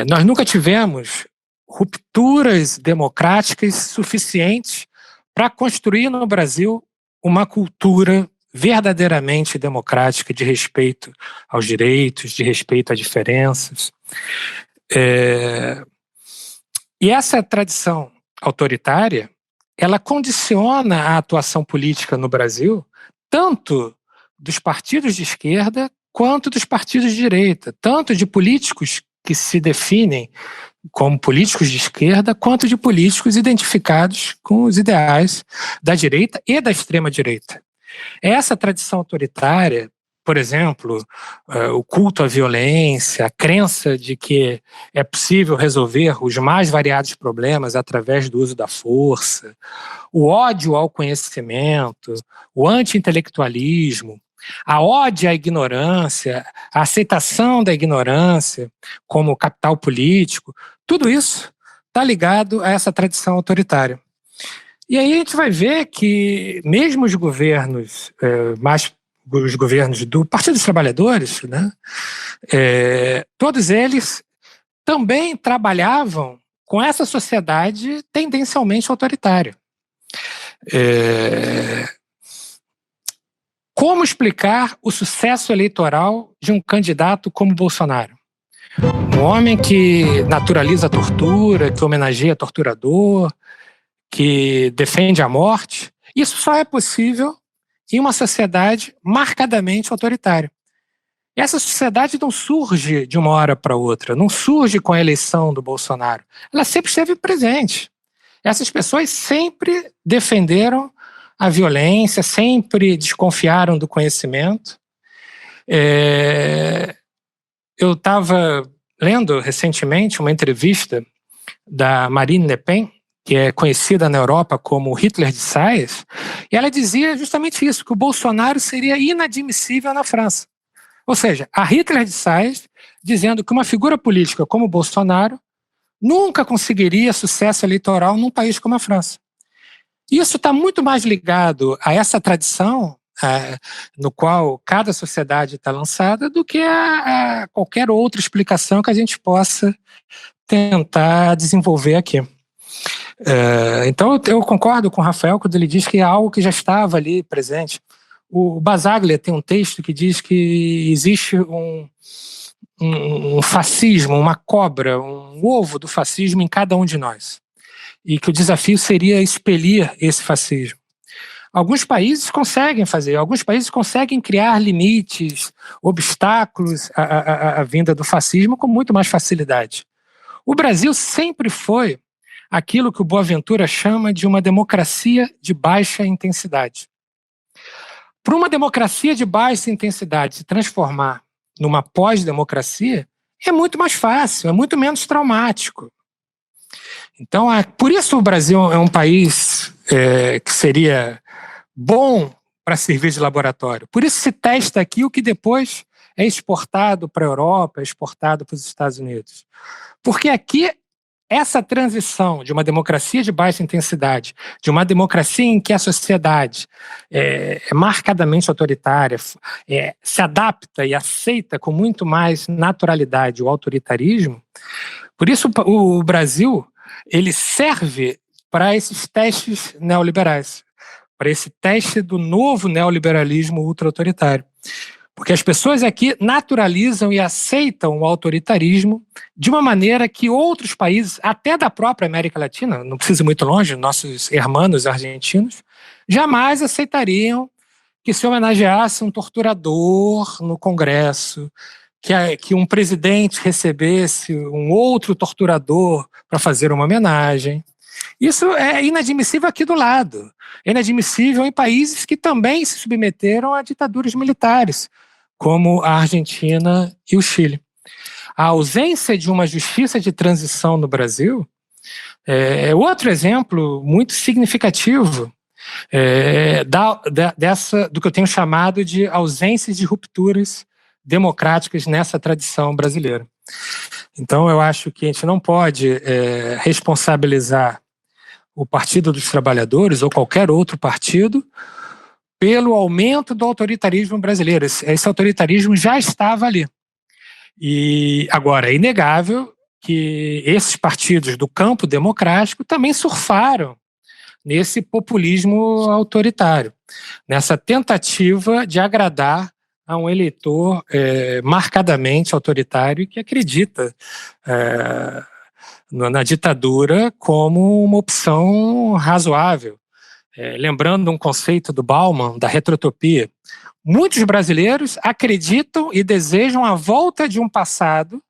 Nós nunca tivemos rupturas democráticas suficientes para construir no Brasil uma cultura verdadeiramente democrática de respeito aos direitos, de respeito a diferenças. E essa tradição autoritária, ela condiciona a atuação política no Brasil, tanto dos partidos de esquerda quanto dos partidos de direita, tanto de políticos que se definem como políticos de esquerda, quanto de políticos identificados com os ideais da direita e da extrema-direita. Essa tradição autoritária, por exemplo, o culto à violência, a crença de que é possível resolver os mais variados problemas através do uso da força, o ódio ao conhecimento, o anti-intelectualismo, a ódio à ignorância, a aceitação da ignorância como capital político, tudo isso está ligado a essa tradição autoritária. E aí a gente vai ver que mesmo os governos, os governos do Partido dos Trabalhadores, né, todos eles também trabalhavam com essa sociedade tendencialmente autoritária. Como explicar o sucesso eleitoral de um candidato como Bolsonaro? Um homem que naturaliza a tortura, que homenageia torturador, que defende a morte. Isso só é possível em uma sociedade marcadamente autoritária. E essa sociedade não surge de uma hora para outra, não surge com a eleição do Bolsonaro. Ela sempre esteve presente. Essas pessoas sempre defenderam a violência, sempre desconfiaram do conhecimento. Eu estava lendo recentemente uma entrevista da Marine Le Pen, que é conhecida na Europa como Hitler de Sais, e ela dizia justamente isso, que o Bolsonaro seria inadmissível na França. Ou seja, a Hitler de Sais dizendo que uma figura política como o Bolsonaro nunca conseguiria sucesso eleitoral num país como a França. Isso está muito mais ligado a essa tradição no qual cada sociedade está lançada do que a qualquer outra explicação que a gente possa tentar desenvolver aqui. Então eu concordo com o Rafael quando ele diz que é algo que já estava ali presente. O Basaglia tem um texto que diz que existe um fascismo, uma cobra, um ovo do fascismo em cada um de nós. E que o desafio seria expelir esse fascismo. Alguns países conseguem fazer, alguns países conseguem criar limites, obstáculos à vinda do fascismo com muito mais facilidade. O Brasil sempre foi aquilo que o Boaventura chama de uma democracia de baixa intensidade. Para uma democracia de baixa intensidade se transformar numa pós-democracia, é muito mais fácil, é muito menos traumático. Então, por isso o Brasil é um país que seria bom para servir de laboratório. Por isso se testa aqui o que depois é exportado para a Europa, é exportado para os Estados Unidos. Porque aqui, essa transição de uma democracia de baixa intensidade, de uma democracia em que a sociedade é marcadamente autoritária, se adapta e aceita com muito mais naturalidade o autoritarismo, por isso o Brasil ele serve para esses testes neoliberais, para esse teste do novo neoliberalismo ultra-autoritário. Porque as pessoas aqui naturalizam e aceitam o autoritarismo de uma maneira que outros países, até da própria América Latina, não precisa ir muito longe, nossos irmãos argentinos, jamais aceitariam que se homenageasse um torturador no Congresso, que um presidente recebesse um outro torturador para fazer uma homenagem. Isso é inadmissível aqui do lado. É inadmissível em países que também se submeteram a ditaduras militares, como a Argentina e o Chile. A ausência de uma justiça de transição no Brasil é outro exemplo muito significativo do que eu tenho chamado de ausência de rupturas democráticas nessa tradição brasileira. Então, eu acho que a gente não pode responsabilizar o Partido dos Trabalhadores ou qualquer outro partido pelo aumento do autoritarismo brasileiro. Esse autoritarismo já estava ali. E agora, é inegável que esses partidos do campo democrático também surfaram nesse populismo autoritário, nessa tentativa de agradar a um eleitor marcadamente autoritário que acredita na ditadura como uma opção razoável. Lembrando um conceito do Bauman, da retrotopia. muitos brasileiros acreditam e desejam a volta de um passado,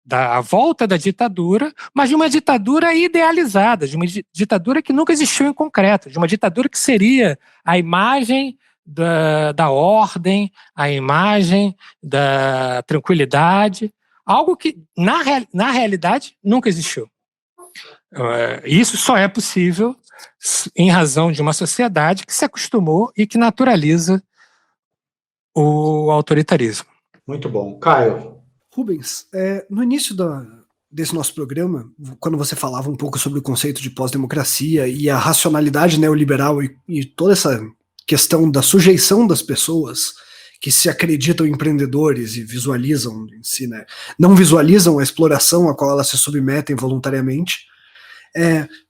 a volta da ditadura, mas de uma ditadura idealizada, de uma ditadura que nunca existiu em concreto, de uma ditadura que seria a imagem da ordem, a imagem da tranquilidade, algo que, na realidade, nunca existiu. Isso só é possível em razão de uma sociedade que se acostumou e que naturaliza o autoritarismo. Muito bom. Caio? Rubens, no início desse nosso programa, quando você falava um pouco sobre o conceito de pós-democracia e a racionalidade neoliberal e toda essa questão da sujeição das pessoas que se acreditam empreendedores e visualizam em si, né, não visualizam a exploração a qual elas se submetem voluntariamente,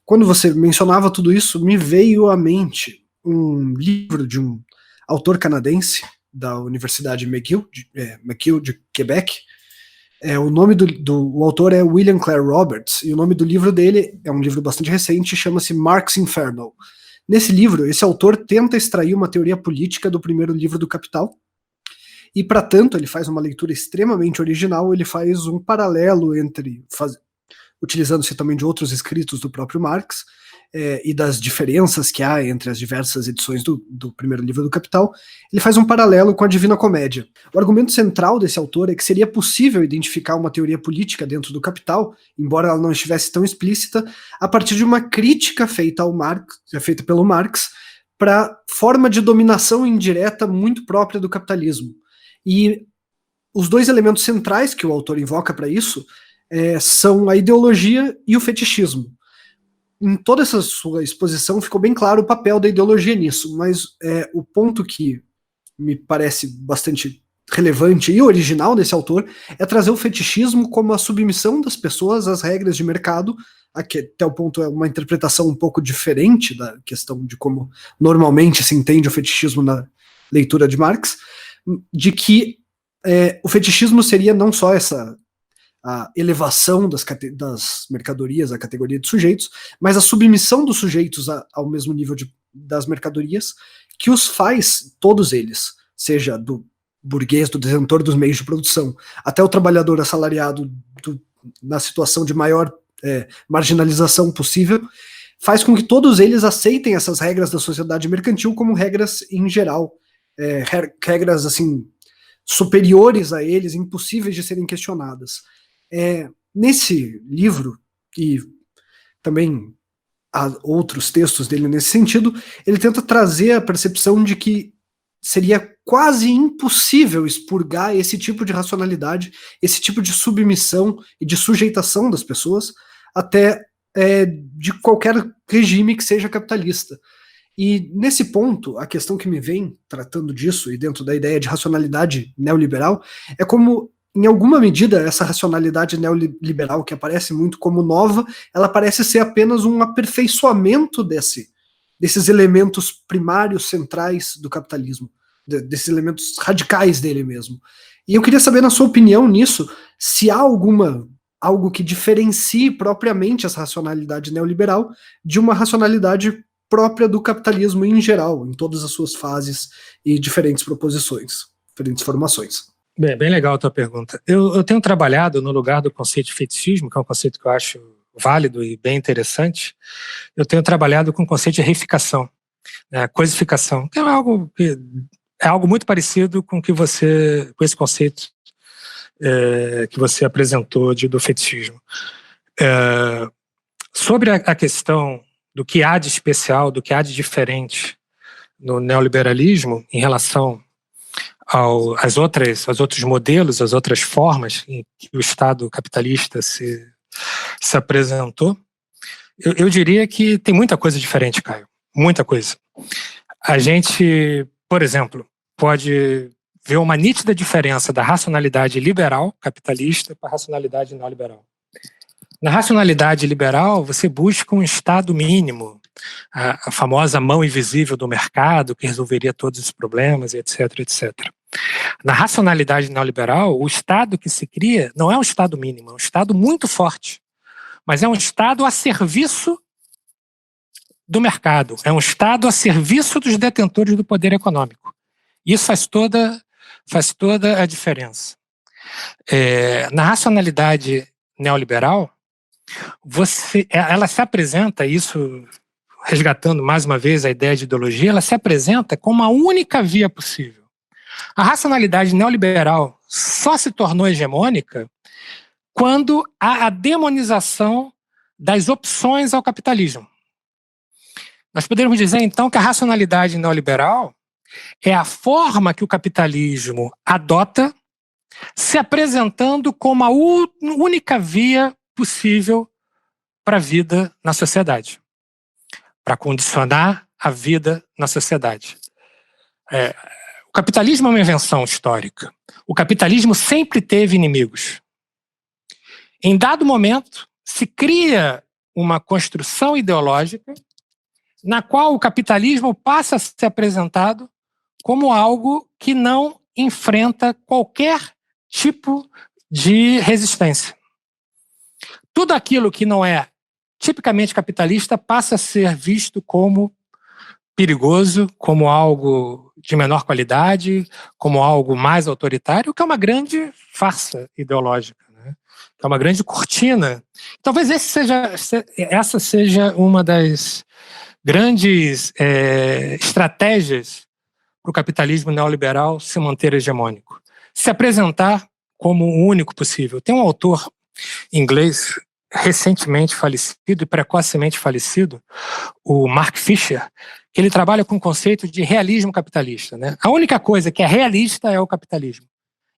quando você mencionava tudo isso, me veio à mente um livro de um autor canadense da Universidade McGill de Quebec. O nome do autor é William Clare Roberts, e o nome do livro dele é um livro bastante recente, chama-se Marx Inferno. Nesse livro, esse autor tenta extrair uma teoria política do primeiro livro do Capital, e para tanto ele faz uma leitura extremamente original, ele faz um paralelo utilizando-se também de outros escritos do próprio Marx, e das diferenças que há entre as diversas edições do primeiro livro do Capital, ele faz um paralelo com a Divina Comédia. O argumento central desse autor é que seria possível identificar uma teoria política dentro do Capital, embora ela não estivesse tão explícita, a partir de uma crítica feita pelo Marx para a forma de dominação indireta muito própria do capitalismo. E os dois elementos centrais que o autor invoca para isso são a ideologia e o fetichismo. Em toda essa sua exposição ficou bem claro o papel da ideologia nisso, mas o ponto que me parece bastante relevante e original desse autor é trazer o fetichismo como a submissão das pessoas às regras de mercado, até o ponto é uma interpretação um pouco diferente da questão de como normalmente se entende o fetichismo na leitura de Marx, de que o fetichismo seria não só a elevação das mercadorias à categoria de sujeitos, mas a submissão dos sujeitos ao mesmo nível das mercadorias, que os faz, todos eles, seja do burguês, do detentor dos meios de produção, até o trabalhador assalariado na situação de maior marginalização possível, faz com que todos eles aceitem essas regras da sociedade mercantil como regras em geral, regras assim superiores a eles, impossíveis de serem questionadas. Nesse livro, e também há outros textos dele nesse sentido, ele tenta trazer a percepção de que seria quase impossível expurgar esse tipo de racionalidade, esse tipo de submissão e de sujeitação das pessoas até de qualquer regime que seja capitalista. E nesse ponto, a questão que me vem tratando disso e dentro da ideia de racionalidade neoliberal é como, em alguma medida, essa racionalidade neoliberal que aparece muito como nova, ela parece ser apenas um aperfeiçoamento desses elementos primários, centrais do capitalismo, desses elementos radicais dele mesmo. E eu queria saber, na sua opinião nisso, se há algo que diferencie propriamente essa racionalidade neoliberal de uma racionalidade própria do capitalismo em geral, em todas as suas fases e diferentes proposições, diferentes formações. Bem legal a tua pergunta. Eu tenho trabalhado no lugar do conceito de fetichismo, que é um conceito que eu acho válido e bem interessante. Eu tenho trabalhado com o conceito de reificação, coisificação, que é algo muito parecido com esse conceito que você apresentou do fetichismo. Sobre a questão do que há de especial, do que há de diferente no neoliberalismo em relação aos outros modelos, às outras formas em que o Estado capitalista se apresentou, eu diria que tem muita coisa diferente, Caio. Muita coisa. A gente, por exemplo, pode ver uma nítida diferença da racionalidade liberal capitalista para a racionalidade neoliberal. Na racionalidade liberal, você busca um Estado mínimo, a famosa mão invisível do mercado que resolveria todos os problemas, etc, etc. Na racionalidade neoliberal, o Estado que se cria não é um Estado mínimo, é um Estado muito forte, mas é um Estado a serviço do mercado, é um Estado a serviço dos detentores do poder econômico. Isso faz toda a diferença. Na racionalidade neoliberal, ela se apresenta, isso resgatando mais uma vez a ideia de ideologia, ela se apresenta como a única via possível. A racionalidade neoliberal só se tornou hegemônica quando há a demonização das opções ao capitalismo. Nós poderíamos dizer, então, que a racionalidade neoliberal é a forma que o capitalismo adota, se apresentando como a única via possível para a vida na sociedade, para condicionar a vida na sociedade. O capitalismo é uma invenção histórica. O capitalismo sempre teve inimigos. Em dado momento, se cria uma construção ideológica na qual o capitalismo passa a ser apresentado como algo que não enfrenta qualquer tipo de resistência. Tudo aquilo que não é tipicamente capitalista passa a ser visto como perigoso, como algo de menor qualidade, como algo mais autoritário, que é uma grande farsa ideológica, né? É uma grande cortina. Talvez essa seja uma das grandes estratégias para o capitalismo neoliberal se manter hegemônico. Se apresentar como o único possível. Tem um autor inglês recentemente falecido e precocemente falecido, o Mark Fisher, que ele trabalha com o conceito de realismo capitalista, né? A única coisa que é realista é o capitalismo.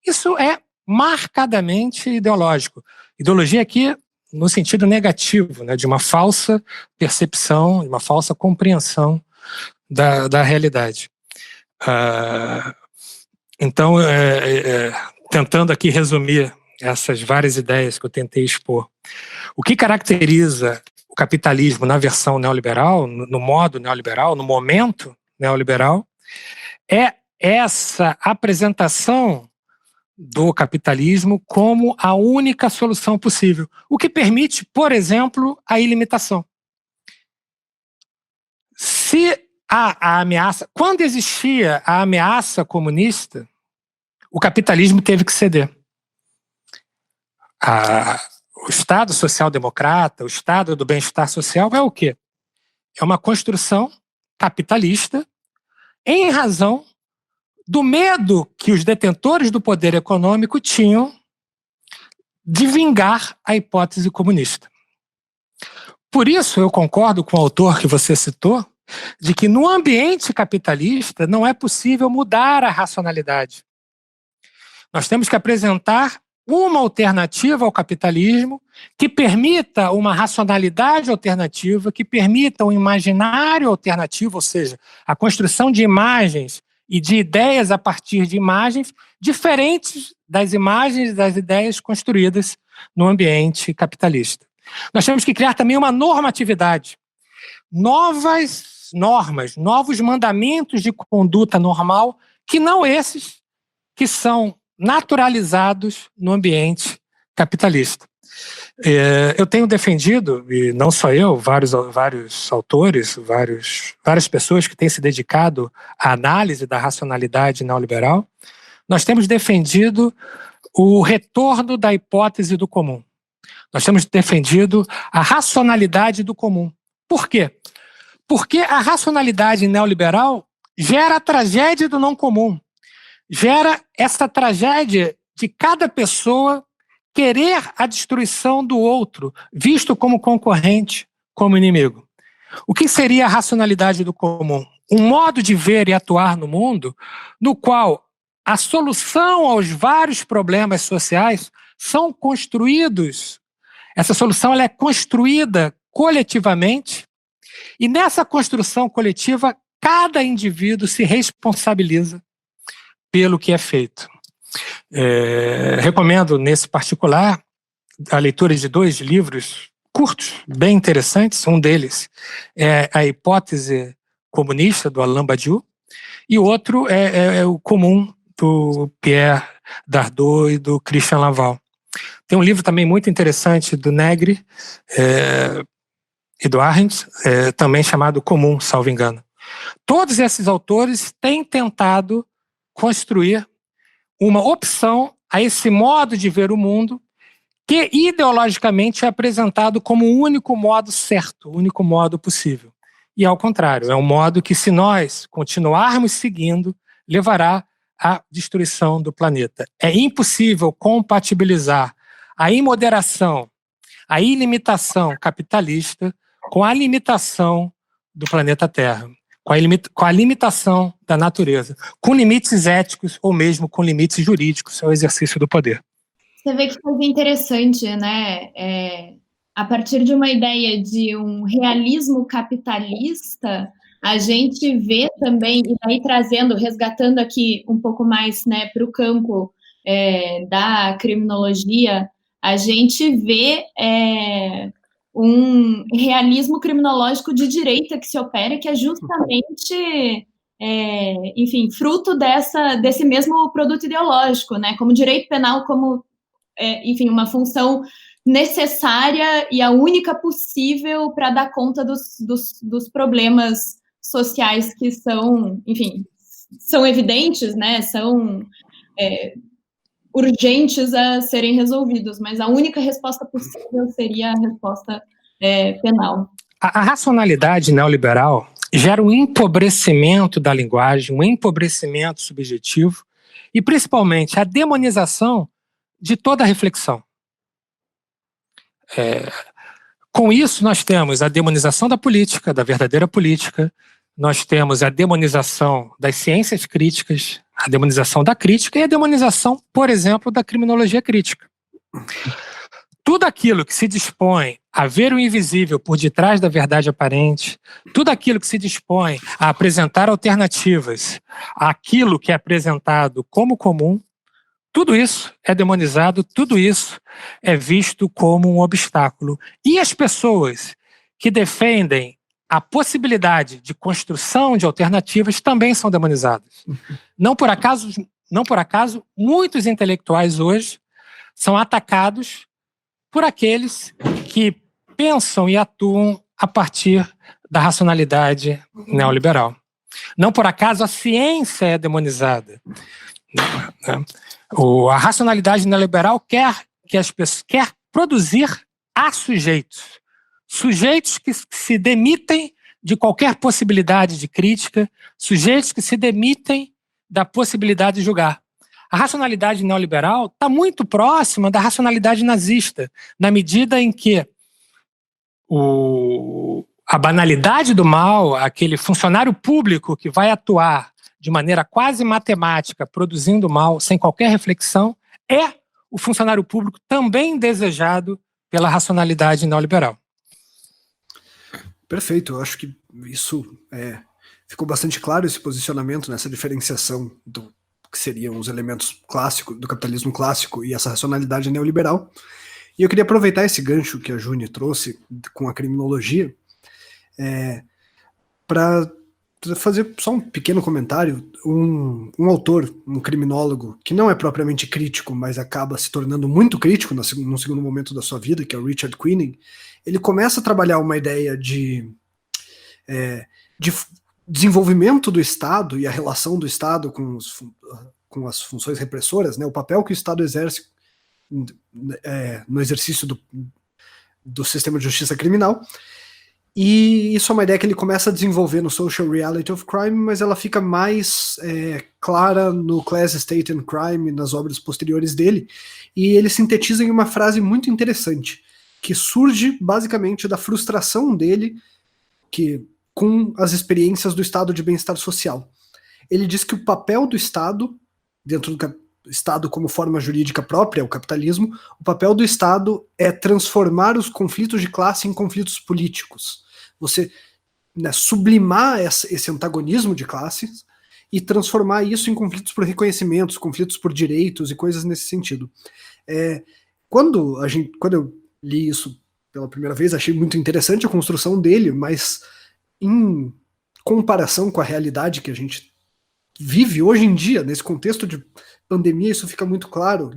Isso é marcadamente ideológico. Ideologia aqui no sentido negativo, né? De uma falsa percepção, de uma falsa compreensão da realidade. Então, tentando aqui resumir essas várias ideias que eu tentei expor. O que caracteriza o capitalismo na versão neoliberal, no modo neoliberal, no momento neoliberal, é essa apresentação do capitalismo como a única solução possível, o que permite, por exemplo, a ilimitação. Se a ameaça, quando existia a ameaça comunista, o capitalismo teve que ceder. O Estado social-democrata, o Estado do bem-estar social é o quê? É uma construção capitalista em razão do medo que os detentores do poder econômico tinham de vingar a hipótese comunista. Por isso, eu concordo com o autor que você citou, de que no ambiente capitalista não é possível mudar a racionalidade. Nós temos que apresentar uma alternativa ao capitalismo que permita uma racionalidade alternativa, que permita um imaginário alternativo, ou seja, a construção de imagens e de ideias a partir de imagens diferentes das imagens e das ideias construídas no ambiente capitalista. Nós temos que criar também uma normatividade, novas normas, novos mandamentos de conduta normal, que não esses que são naturalizados no ambiente capitalista. Eu tenho defendido, e não só eu, vários autores, várias pessoas que têm se dedicado à análise da racionalidade neoliberal, nós temos defendido o retorno da hipótese do comum. Nós temos defendido a racionalidade do comum. Por quê? Porque a racionalidade neoliberal gera a tragédia do não comum. Gera essa tragédia de cada pessoa querer a destruição do outro, visto como concorrente, como inimigo. O que seria a racionalidade do comum? Um modo de ver e atuar no mundo no qual a solução aos vários problemas sociais são construídos. Essa solução ela é construída coletivamente e nessa construção coletiva cada indivíduo se responsabiliza pelo que é feito. Recomendo, nesse particular, a leitura de 2 livros curtos, bem interessantes. Um deles é A Hipótese Comunista, do Alain Badiou, e o outro é O Comum, do Pierre Dardot e do Christian Laval. Tem um livro também muito interessante do Negri e do Arendt, também chamado Comum, salvo engano. Todos esses autores têm tentado construir uma opção a esse modo de ver o mundo que ideologicamente é apresentado como o único modo certo, o único modo possível. E ao contrário, é um modo que, se nós continuarmos seguindo, levará à destruição do planeta. É impossível compatibilizar a imoderação, a ilimitação capitalista com a limitação do planeta Terra, com a limitação da natureza, com limites éticos ou mesmo com limites jurídicos ao exercício do poder. Você vê que coisa interessante, né? A partir de uma ideia de um realismo capitalista, a gente vê também, e daí resgatando aqui um pouco mais, né, para o campo da criminologia, a gente vê um realismo criminológico de direita que se opera, que é justamente, enfim, fruto desse mesmo produto ideológico, né? Como direito penal, como, enfim, uma função necessária e a única possível para dar conta dos problemas sociais que são, enfim, são evidentes, né? São urgentes a serem resolvidos, mas a única resposta possível seria a resposta penal. A racionalidade neoliberal gera um empobrecimento da linguagem, um empobrecimento subjetivo e, principalmente, a demonização de toda a reflexão. Com isso, nós temos a demonização da política, da verdadeira política, nós temos a demonização das ciências críticas, a demonização da crítica e a demonização, por exemplo, da criminologia crítica. Tudo aquilo que se dispõe a ver o invisível por detrás da verdade aparente, tudo aquilo que se dispõe a apresentar alternativas àquilo que é apresentado como comum, tudo isso é demonizado, tudo isso é visto como um obstáculo. E as pessoas que defendem a possibilidade de construção de alternativas também são demonizadas. Não por acaso, muitos intelectuais hoje são atacados por aqueles que pensam e atuam a partir da racionalidade neoliberal. Não por acaso a ciência é demonizada. A racionalidade neoliberal quer produzir a sujeitos que se demitem de qualquer possibilidade de crítica, sujeitos que se demitem da possibilidade de julgar. A racionalidade neoliberal está muito próxima da racionalidade nazista, na medida em que a banalidade do mal, aquele funcionário público que vai atuar de maneira quase matemática, produzindo mal, sem qualquer reflexão, é o funcionário público também desejado pela racionalidade neoliberal. Perfeito, eu acho que isso ficou bastante claro, esse posicionamento nessa diferenciação do que seriam os elementos clássicos do capitalismo clássico e essa racionalidade neoliberal. E eu queria aproveitar esse gancho que a Juni trouxe com a criminologia para fazer só um pequeno comentário. Um autor, um criminólogo, que não é propriamente crítico, mas acaba se tornando muito crítico no segundo momento da sua vida, que é o Richard Queening, ele começa a trabalhar uma ideia de desenvolvimento do Estado e a relação do Estado com as funções repressoras, né, o papel que o Estado exerce no exercício do sistema de justiça criminal. E isso é uma ideia que ele começa a desenvolver no Social Reality of Crime, mas ela fica mais clara no Class, State and Crime, nas obras posteriores dele, e ele sintetiza em uma frase muito interessante, que surge basicamente da frustração dele com as experiências do estado de bem-estar social. Ele diz que o papel do Estado, dentro do Estado como forma jurídica própria, o capitalismo, o papel do Estado é transformar os conflitos de classe em conflitos políticos. Você sublimar esse antagonismo de classes e transformar isso em conflitos por reconhecimentos, conflitos por direitos e coisas nesse sentido. Quando eu li isso pela primeira vez, achei muito interessante a construção dele, mas em comparação com a realidade que a gente vive hoje em dia, nesse contexto de pandemia, isso fica muito claro.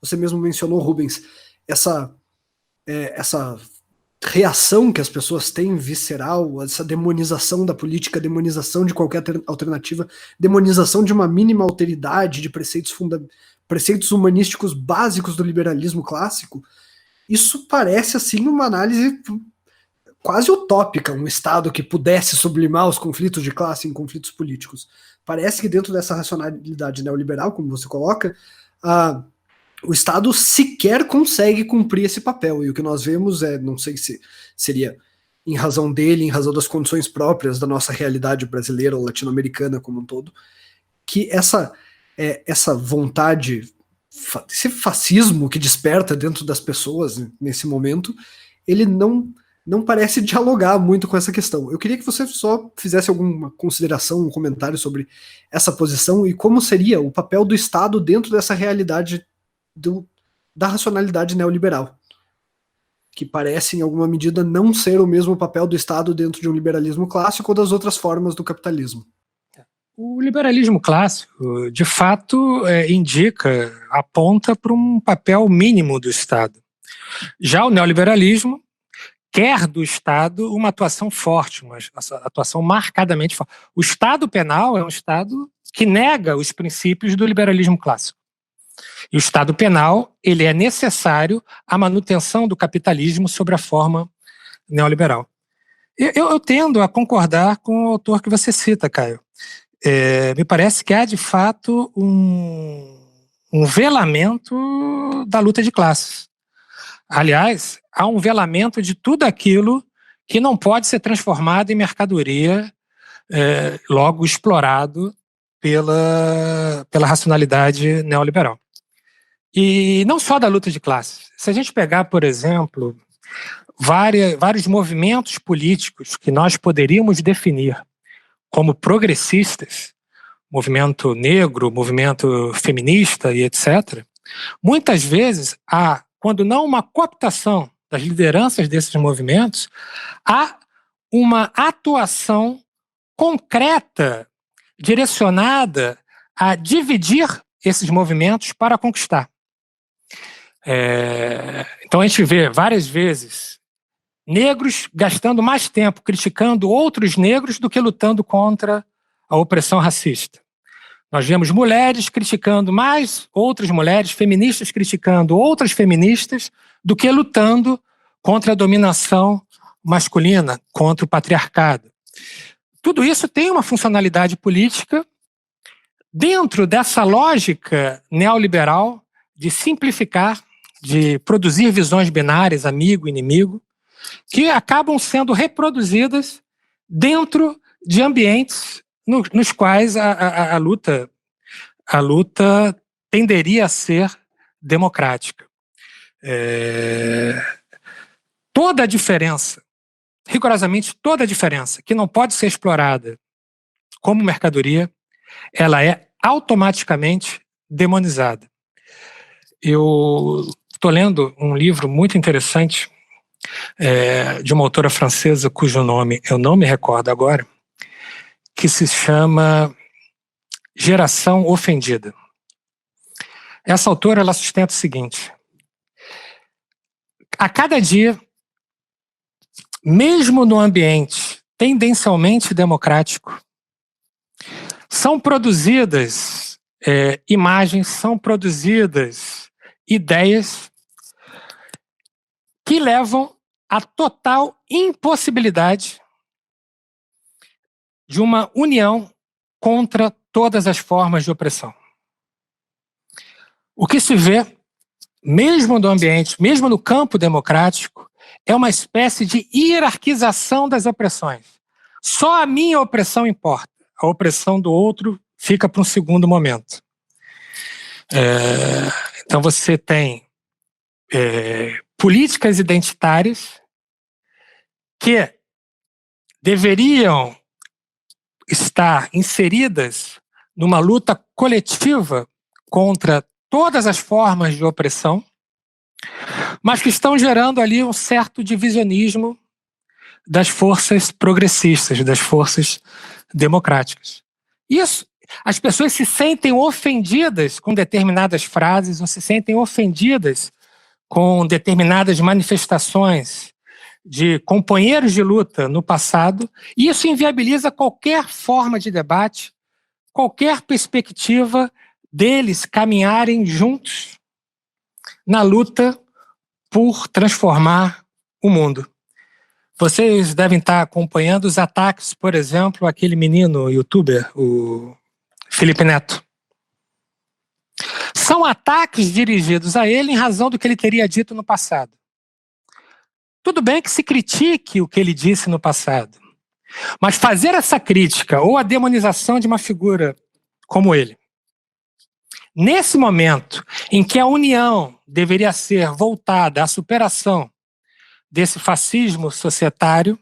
Você mesmo mencionou, Rubens, essa reação que as pessoas têm visceral, essa demonização da política, demonização de qualquer alternativa, demonização de uma mínima alteridade, de preceitos humanísticos básicos do liberalismo clássico, isso parece assim uma análise quase utópica, um Estado que pudesse sublimar os conflitos de classe em conflitos políticos. Parece que dentro dessa racionalidade neoliberal, como você coloca, o Estado sequer consegue cumprir esse papel, e o que nós vemos não sei se seria em razão dele, em razão das condições próprias da nossa realidade brasileira ou latino-americana como um todo, que essa vontade, esse fascismo que desperta dentro das pessoas nesse momento, ele não parece dialogar muito com essa questão. Eu queria que você só fizesse alguma consideração, um comentário sobre essa posição e como seria o papel do Estado dentro dessa realidade da racionalidade neoliberal, que parece, em alguma medida, não ser o mesmo papel do Estado dentro de um liberalismo clássico ou das outras formas do capitalismo. O liberalismo clássico, de fato, aponta para um papel mínimo do Estado. Já o neoliberalismo quer do Estado uma atuação forte, uma atuação marcadamente forte. O Estado penal é um Estado que nega os princípios do liberalismo clássico. E o Estado penal, ele é necessário à manutenção do capitalismo sob a forma neoliberal. Eu tendo a concordar com o autor que você cita, Caio. Me parece que há, de fato, um velamento da luta de classes. Aliás, há um velamento de tudo aquilo que não pode ser transformado em mercadoria, logo explorado pela racionalidade neoliberal. E não só da luta de classes. Se a gente pegar, por exemplo, vários movimentos políticos que nós poderíamos definir como progressistas, movimento negro, movimento feminista e etc., muitas vezes há, quando não uma cooptação das lideranças desses movimentos, há uma atuação concreta, direcionada a dividir esses movimentos para conquistar. Então a gente vê várias vezes negros gastando mais tempo criticando outros negros do que lutando contra a opressão racista. Nós vemos mulheres criticando mais outras mulheres, feministas criticando outras feministas, do que lutando contra a dominação masculina, contra o patriarcado. Tudo isso tem uma funcionalidade política dentro dessa lógica neoliberal de simplificar, de produzir visões binárias, amigo, inimigo, que acabam sendo reproduzidas dentro de ambientes nos quais a luta tenderia a ser democrática. Toda a diferença, rigorosamente toda a diferença, que não pode ser explorada como mercadoria, ela é automaticamente demonizada. Eu estou lendo um livro muito interessante de uma autora francesa cujo nome eu não me recordo agora, que se chama Geração Ofendida. Essa autora ela sustenta o seguinte: a cada dia, mesmo no ambiente tendencialmente democrático, são produzidas imagens, são produzidas ideias que levam à total impossibilidade de uma união contra todas as formas de opressão. O que se vê, mesmo no ambiente, mesmo no campo democrático, é uma espécie de hierarquização das opressões. Só a minha opressão importa. A opressão do outro fica para um segundo momento. Então você tem políticas identitárias que deveriam estar inseridas numa luta coletiva contra todas as formas de opressão, mas que estão gerando ali um certo divisionismo das forças progressistas, das forças democráticas. Isso, as pessoas se sentem ofendidas com determinadas frases ou se sentem ofendidas com determinadas manifestações de companheiros de luta no passado, e isso inviabiliza qualquer forma de debate, qualquer perspectiva deles caminharem juntos na luta por transformar o mundo. Vocês devem estar acompanhando os ataques, por exemplo, aquele menino youtuber, o Felipe Neto. São ataques dirigidos a ele em razão do que ele teria dito no passado. Tudo bem que se critique o que ele disse no passado, mas fazer essa crítica ou a demonização de uma figura como ele, nesse momento em que a união deveria ser voltada à superação desse fascismo societário,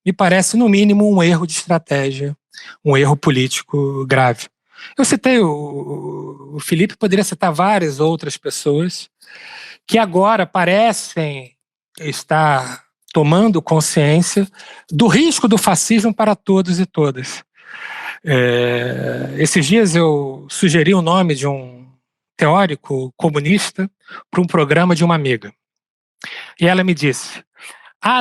me parece, no mínimo, um erro de estratégia, um erro político grave. Eu citei o Felipe, poderia citar várias outras pessoas que agora parecem estar tomando consciência do risco do fascismo para todos e todas. Esses dias eu sugeri o nome de um teórico comunista para um programa de uma amiga. E ela me disse: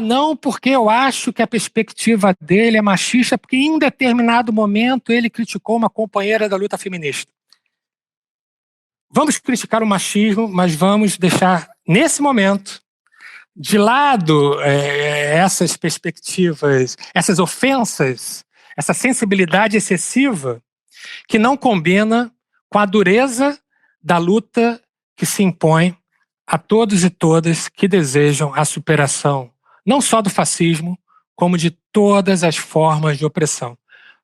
não, porque eu acho que a perspectiva dele é machista, porque em um determinado momento ele criticou uma companheira da luta feminista. Vamos criticar o machismo, mas vamos deixar, nesse momento, de lado essas perspectivas, essas ofensas, essa sensibilidade excessiva que não combina com a dureza da luta que se impõe a todos e todas que desejam a superação não só do fascismo, como de todas as formas de opressão.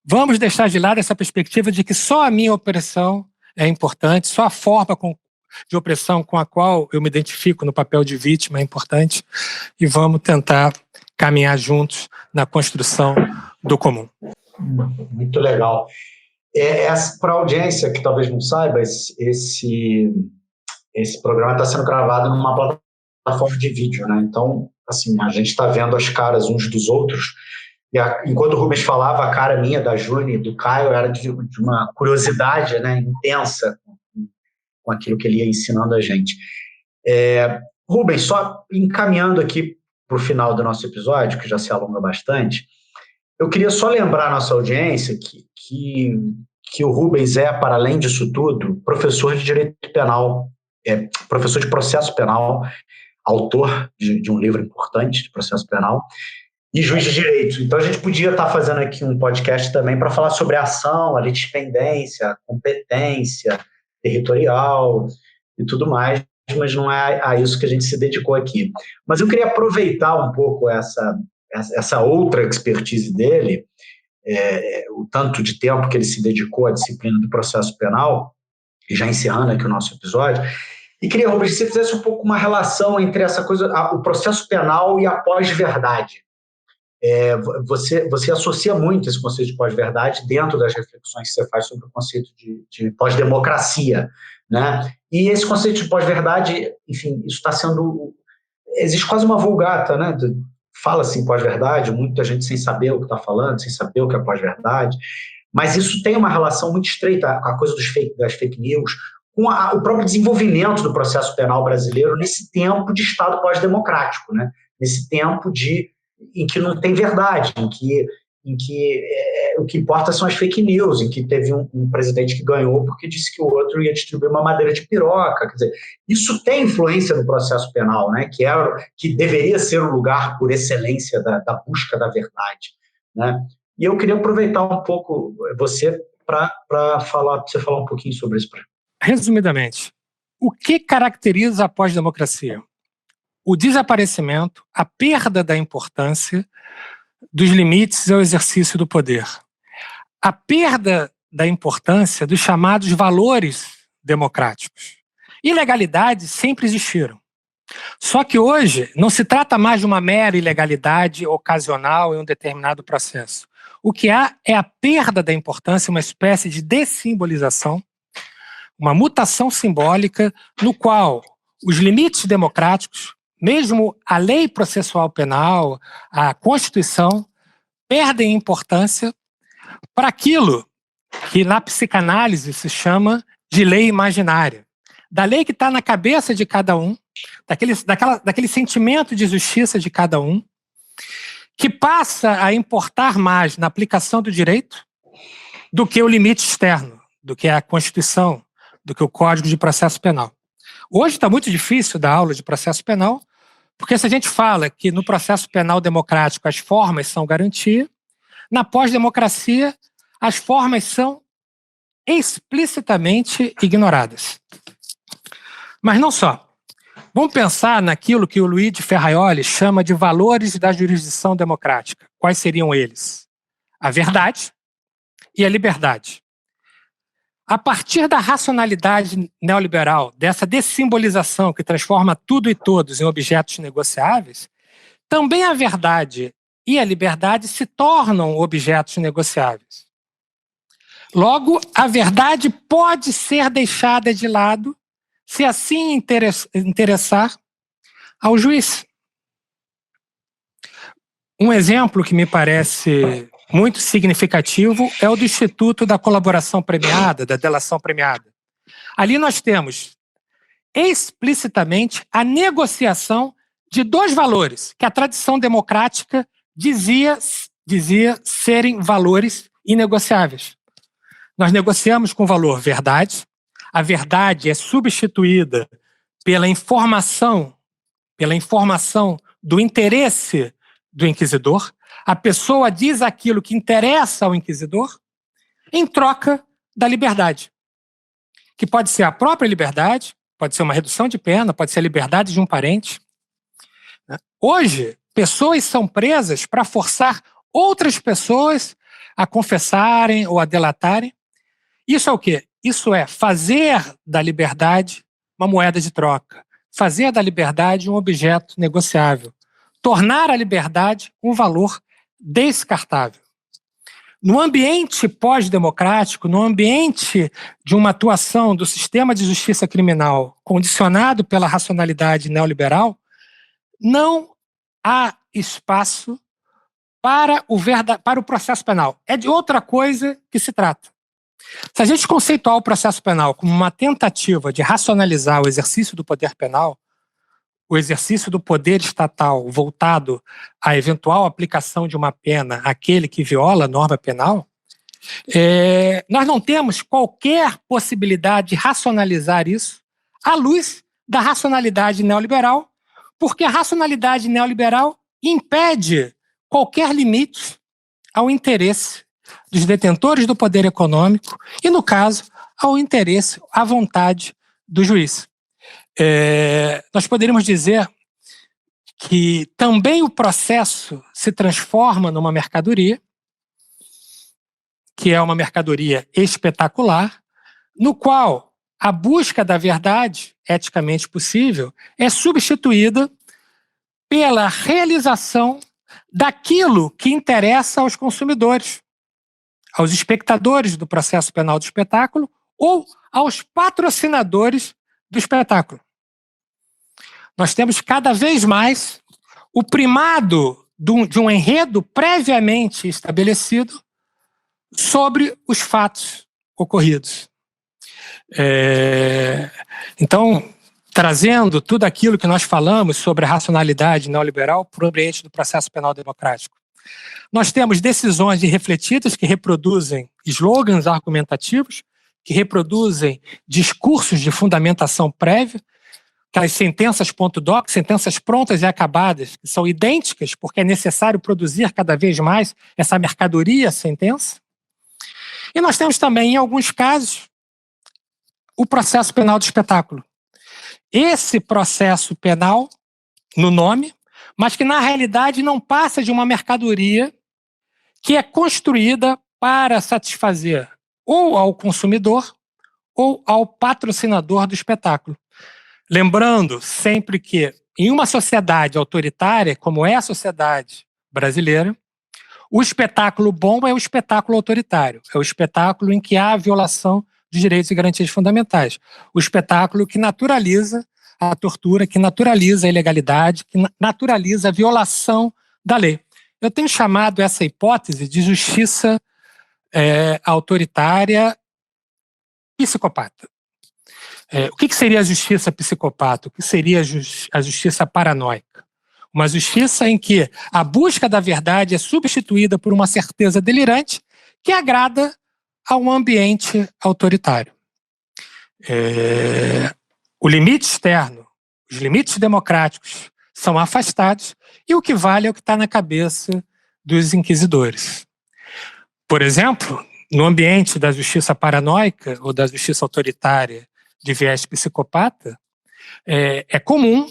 Vamos deixar de lado essa perspectiva de que só a minha opressão é importante, só a forma de opressão com a qual eu me identifico no papel de vítima é importante, e vamos tentar caminhar juntos na construção do comum. Muito legal. Para a audiência que talvez não saiba, esse programa está sendo gravado numa plataforma de vídeo, né? Então, assim, a gente está vendo as caras uns dos outros, e enquanto o Rubens falava, a cara minha, da Juni e do Caio era de uma curiosidade, né, intensa com aquilo que ele ia ensinando a gente. Rubens, só encaminhando aqui para o final do nosso episódio, que já se alonga bastante, eu queria só lembrar a nossa audiência que o Rubens para além disso tudo, professor de direito penal, professor de processo penal, autor de um livro importante de processo penal, e juiz de direito. Então a gente podia estar fazendo aqui um podcast também para falar sobre a ação, a litispendência, a competência territorial e tudo mais, mas não é a isso que a gente se dedicou aqui. Mas eu queria aproveitar um pouco essa outra expertise dele, o tanto de tempo que ele se dedicou à disciplina do processo penal, e já encerrando aqui o nosso episódio, e queria, Rubens, que você fizesse um pouco uma relação entre essa coisa, o processo penal e a pós-verdade. Você associa muito esse conceito de pós-verdade dentro das reflexões que você faz sobre o conceito de pós-democracia, né? E esse conceito de pós-verdade, enfim, isso está sendo... Existe quase uma vulgata, né? Fala-se em pós-verdade, muita gente sem saber o que está falando, sem saber o que é pós-verdade, mas isso tem uma relação muito estreita com a coisa das fake news, com o próprio desenvolvimento do processo penal brasileiro nesse tempo de Estado pós-democrático, né? Nesse tempo em que não tem verdade, em que o que importa são as fake news, em que teve um presidente que ganhou porque disse que o outro ia distribuir uma madeira de piroca. Quer dizer, isso tem influência no processo penal, né? Que deveria ser o lugar por excelência da busca da verdade, né? E eu queria aproveitar um pouco você para você falar um pouquinho sobre isso. Resumidamente, o que caracteriza a pós-democracia? O desaparecimento, a perda da importância dos limites ao exercício do poder. A perda da importância dos chamados valores democráticos. Ilegalidades sempre existiram. Só que hoje não se trata mais de uma mera ilegalidade ocasional em um determinado processo. O que há é a perda da importância, uma espécie de dessimbolização, uma mutação simbólica no qual os limites democráticos, mesmo a lei processual penal, a Constituição, perdem importância para aquilo que na psicanálise se chama de lei imaginária. Da lei que está na cabeça de cada um, daquele sentimento de justiça de cada um, que passa a importar mais na aplicação do direito do que o limite externo, do que a Constituição, do que o Código de Processo Penal. Hoje está muito difícil dar aula de processo penal, porque se a gente fala que no processo penal democrático as formas são garantia, na pós-democracia as formas são explicitamente ignoradas. Mas não só. Vamos pensar naquilo que o Luigi Ferraioli chama de valores da jurisdição democrática. Quais seriam eles? A verdade e a liberdade. A partir da racionalidade neoliberal, dessa dessimbolização que transforma tudo e todos em objetos negociáveis, também a verdade e a liberdade se tornam objetos negociáveis. Logo, a verdade pode ser deixada de lado se assim interessar ao juiz. Um exemplo que me parece muito significativo é o do Instituto da Colaboração Premiada, da Delação Premiada. Ali nós temos explicitamente a negociação de dois valores que a tradição democrática dizia serem valores inegociáveis. Nós negociamos com o valor verdade. A verdade é substituída pela informação do interesse do inquisidor. A pessoa diz aquilo que interessa ao inquisidor em troca da liberdade, que pode ser a própria liberdade, pode ser uma redução de pena, pode ser a liberdade de um parente. Hoje, pessoas são presas para forçar outras pessoas a confessarem ou a delatarem. Isso é o quê? Isso é fazer da liberdade uma moeda de troca, fazer da liberdade um objeto negociável, tornar a liberdade um valor descartável. No ambiente pós-democrático, no ambiente de uma atuação do sistema de justiça criminal condicionado pela racionalidade neoliberal, não há espaço para o processo penal. É de outra coisa que se trata. Se a gente conceituar o processo penal como uma tentativa de racionalizar o exercício do poder penal, o exercício do poder estatal voltado à eventual aplicação de uma pena àquele que viola a norma penal, nós não temos qualquer possibilidade de racionalizar isso à luz da racionalidade neoliberal, porque a racionalidade neoliberal impede qualquer limite ao interesse dos detentores do poder econômico e, no caso, ao interesse, à vontade do juiz. Nós poderíamos dizer que também o processo se transforma numa mercadoria, que é uma mercadoria espetacular, no qual a busca da verdade, eticamente possível, é substituída pela realização daquilo que interessa aos consumidores, aos espectadores do processo penal do espetáculo ou aos patrocinadores do espetáculo. Nós temos cada vez mais o primado de um enredo previamente estabelecido sobre os fatos ocorridos. Então, trazendo tudo aquilo que nós falamos sobre a racionalidade neoliberal para o ambiente do processo penal democrático. Nós temos decisões irrefletidas que reproduzem slogans argumentativos, que reproduzem discursos de fundamentação prévia, aquelas sentenças ponto doc, sentenças prontas e acabadas, que são idênticas porque é necessário produzir cada vez mais essa mercadoria sentença. E nós temos também, em alguns casos, o processo penal do espetáculo. Esse processo penal, no nome, mas que na realidade não passa de uma mercadoria que é construída para satisfazer ou ao consumidor ou ao patrocinador do espetáculo. Lembrando sempre que em uma sociedade autoritária, como é a sociedade brasileira, o espetáculo bom é o espetáculo autoritário, é o espetáculo em que há a violação de direitos e garantias fundamentais, o espetáculo que naturaliza a tortura, que naturaliza a ilegalidade, que naturaliza a violação da lei. Eu tenho chamado essa hipótese de justiça autoritária psicopata. O que seria a justiça psicopata? O que seria a justiça paranoica? Uma justiça em que a busca da verdade é substituída por uma certeza delirante que agrada a um ambiente autoritário. O limite externo, os limites democráticos são afastados e o que vale é o que está na cabeça dos inquisidores. Por exemplo, no ambiente da justiça paranoica ou da justiça autoritária de viés psicopata, é comum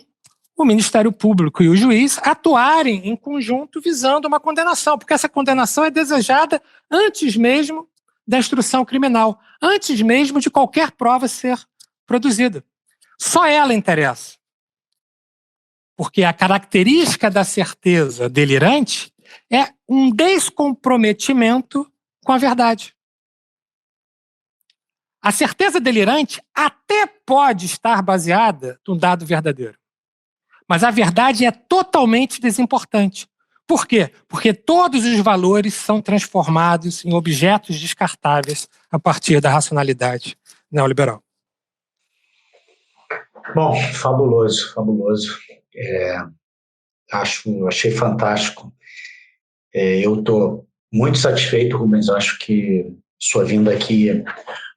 o Ministério Público e o juiz atuarem em conjunto visando uma condenação, porque essa condenação é desejada antes mesmo da instrução criminal, antes mesmo de qualquer prova ser produzida. Só ela interessa. Porque a característica da certeza delirante é um descomprometimento com a verdade. A certeza delirante até pode estar baseada num dado verdadeiro. Mas a verdade é totalmente desimportante. Por quê? Porque todos os valores são transformados em objetos descartáveis a partir da racionalidade neoliberal. Bom, fabuloso, fabuloso. Achei fantástico. Eu estou muito satisfeito, Rubens. Acho que sua vinda aqui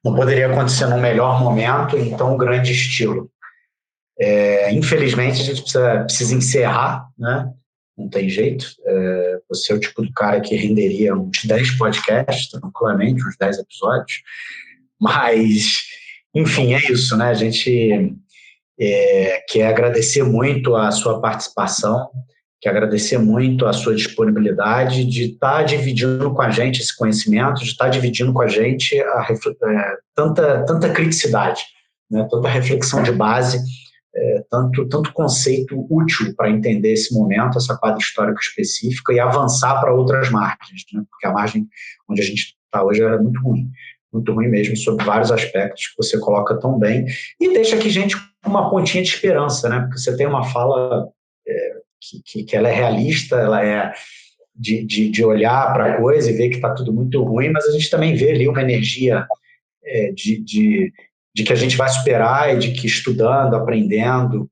não poderia acontecer num melhor momento, em tão grande estilo. Infelizmente, a gente precisa encerrar, né? Não tem jeito. Você é o tipo do cara que renderia uns 10 podcasts, tranquilamente, uns 10 episódios. Mas, enfim, é isso, né? A gente quer agradecer muito a sua participação, quer agradecer muito a sua disponibilidade de estar dividindo com a gente esse conhecimento, de estar dividindo com a gente tanta criticidade, né? Tanta reflexão de base, tanto conceito útil para entender esse momento, essa quadra histórica específica e avançar para outras margens, né? Porque a margem onde a gente está hoje era muito ruim mesmo, sobre vários aspectos que você coloca tão bem e deixa aqui gente com uma pontinha de esperança, né? Porque você tem uma fala que ela é realista, ela é de olhar para a coisa e ver que está tudo muito ruim, mas a gente também vê ali uma energia de que a gente vai superar e de que estudando, aprendendo,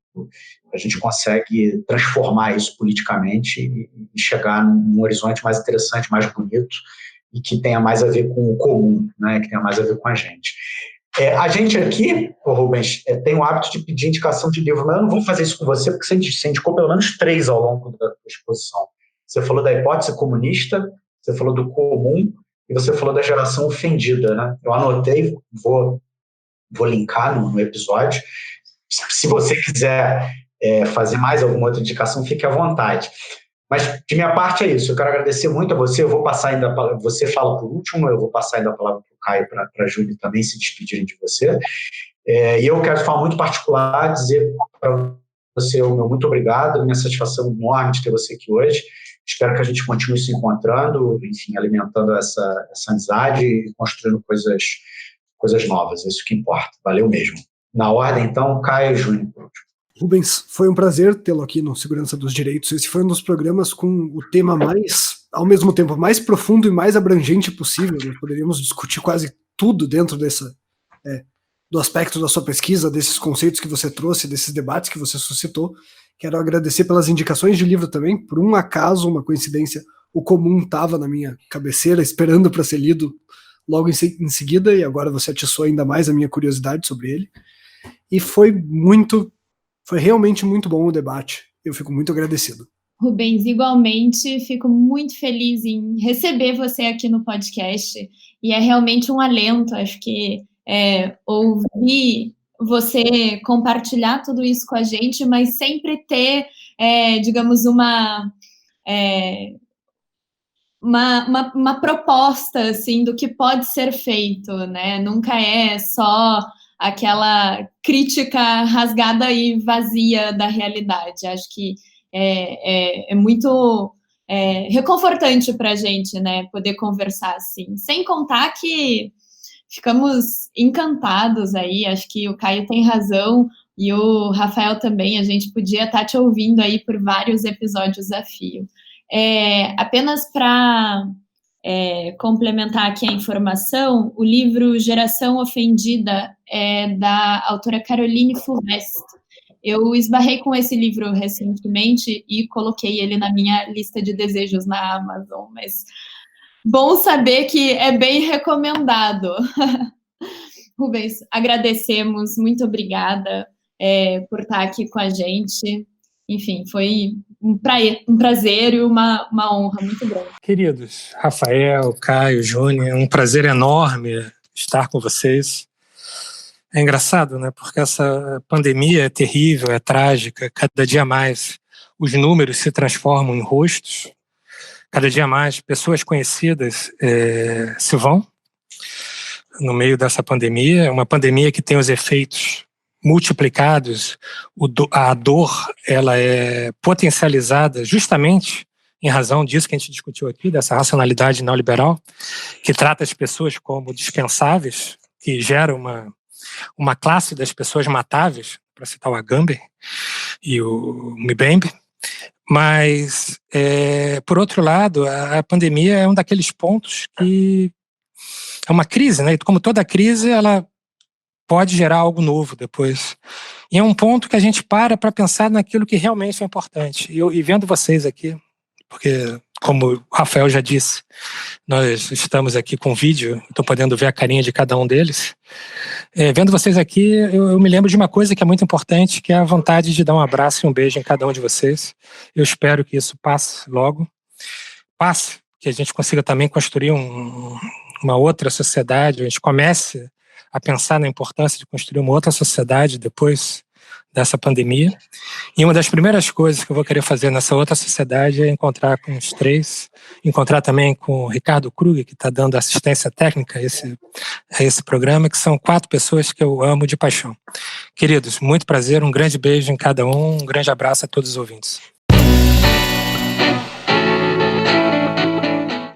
a gente consegue transformar isso politicamente e chegar num horizonte mais interessante, mais bonito e que tenha mais a ver com o comum, né? Que tenha mais a ver com a gente. A gente aqui, Rubens, tem o hábito de pedir indicação de livro, mas eu não vou fazer isso com você porque você indicou pelo menos 3 ao longo da exposição. Você falou da hipótese comunista, você falou do comum e você falou da geração ofendida, né? Eu anotei, vou linkar no episódio. Se você quiser fazer mais alguma outra indicação, fique à vontade. Mas, de minha parte, é isso. Eu quero agradecer muito a você. Eu vou passar ainda... Você fala por último, eu vou passar ainda a palavra para o Caio e para a Júlia também se despedirem de você. E eu quero, de forma muito particular, dizer para você o meu muito obrigado, minha satisfação enorme de ter você aqui hoje. Espero que a gente continue se encontrando, enfim, alimentando essa amizade e construindo coisas novas. É isso que importa. Valeu mesmo. Na ordem, então, Caio e Júnior. Rubens, foi um prazer tê-lo aqui no Segurança dos Direitos. Esse foi um dos programas com o tema mais, ao mesmo tempo, mais profundo e mais abrangente possível. Nós poderíamos discutir quase tudo dentro do aspecto da sua pesquisa, desses conceitos que você trouxe, desses debates que você suscitou. Quero agradecer pelas indicações de livro também. Por um acaso, uma coincidência, O Comum estava na minha cabeceira, esperando para ser lido logo em seguida, e agora você atiçou ainda mais a minha curiosidade sobre ele. E foi realmente muito bom o debate. Eu fico muito agradecido. Rubens, igualmente, fico muito feliz em receber você aqui no podcast e é realmente um alento, acho que ouvir você compartilhar tudo isso com a gente, mas sempre ter, digamos, uma proposta, assim, do que pode ser feito, né? Nunca é só aquela crítica rasgada e vazia da realidade. Acho que é muito reconfortante para a gente, né, poder conversar assim. Sem contar que ficamos encantados aí, acho que o Caio tem razão e o Rafael também, a gente podia estar te ouvindo aí por vários episódios a fio. Apenas para complementar aqui a informação, o livro Geração Ofendida é da autora Caroline Fourest, Eu esbarrei com esse livro recentemente e coloquei ele na minha lista de desejos na Amazon, mas bom saber que é bem recomendado. Rubens, agradecemos, muito obrigada por estar aqui com a gente. Enfim, foi um prazer e uma honra muito grande. Queridos, Rafael, Caio, Júnior, um prazer enorme estar com vocês. É engraçado, né? Porque essa pandemia é terrível, é trágica. Cada dia mais os números se transformam em rostos. Cada dia mais pessoas conhecidas se vão no meio dessa pandemia. É uma pandemia que tem os efeitos multiplicados. A dor, ela é potencializada justamente em razão disso que a gente discutiu aqui, dessa racionalidade neoliberal, que trata as pessoas como dispensáveis, que gera uma classe das pessoas matáveis, para citar o Agamben e o Mbembe. Mas, por outro lado, a pandemia é um daqueles pontos que é uma crise, né? E como toda crise, ela pode gerar algo novo depois. E é um ponto que a gente para pensar naquilo que realmente é importante. E vendo vocês aqui, porque, como o Rafael já disse, nós estamos aqui com vídeo, estou podendo ver a carinha de cada um deles. Vendo vocês aqui, eu me lembro de uma coisa que é muito importante, que é a vontade de dar um abraço e um beijo em cada um de vocês. Eu espero que isso passe logo. Passe, que a gente consiga também construir uma outra sociedade, a gente comece a pensar na importância de construir uma outra sociedade depois dessa pandemia. E uma das primeiras coisas que eu vou querer fazer nessa outra sociedade é encontrar com os três, encontrar também com o Ricardo Krug, que está dando assistência técnica a esse programa, que são 4 pessoas que eu amo de paixão. Queridos, muito prazer, um grande beijo em cada um grande abraço a todos os ouvintes.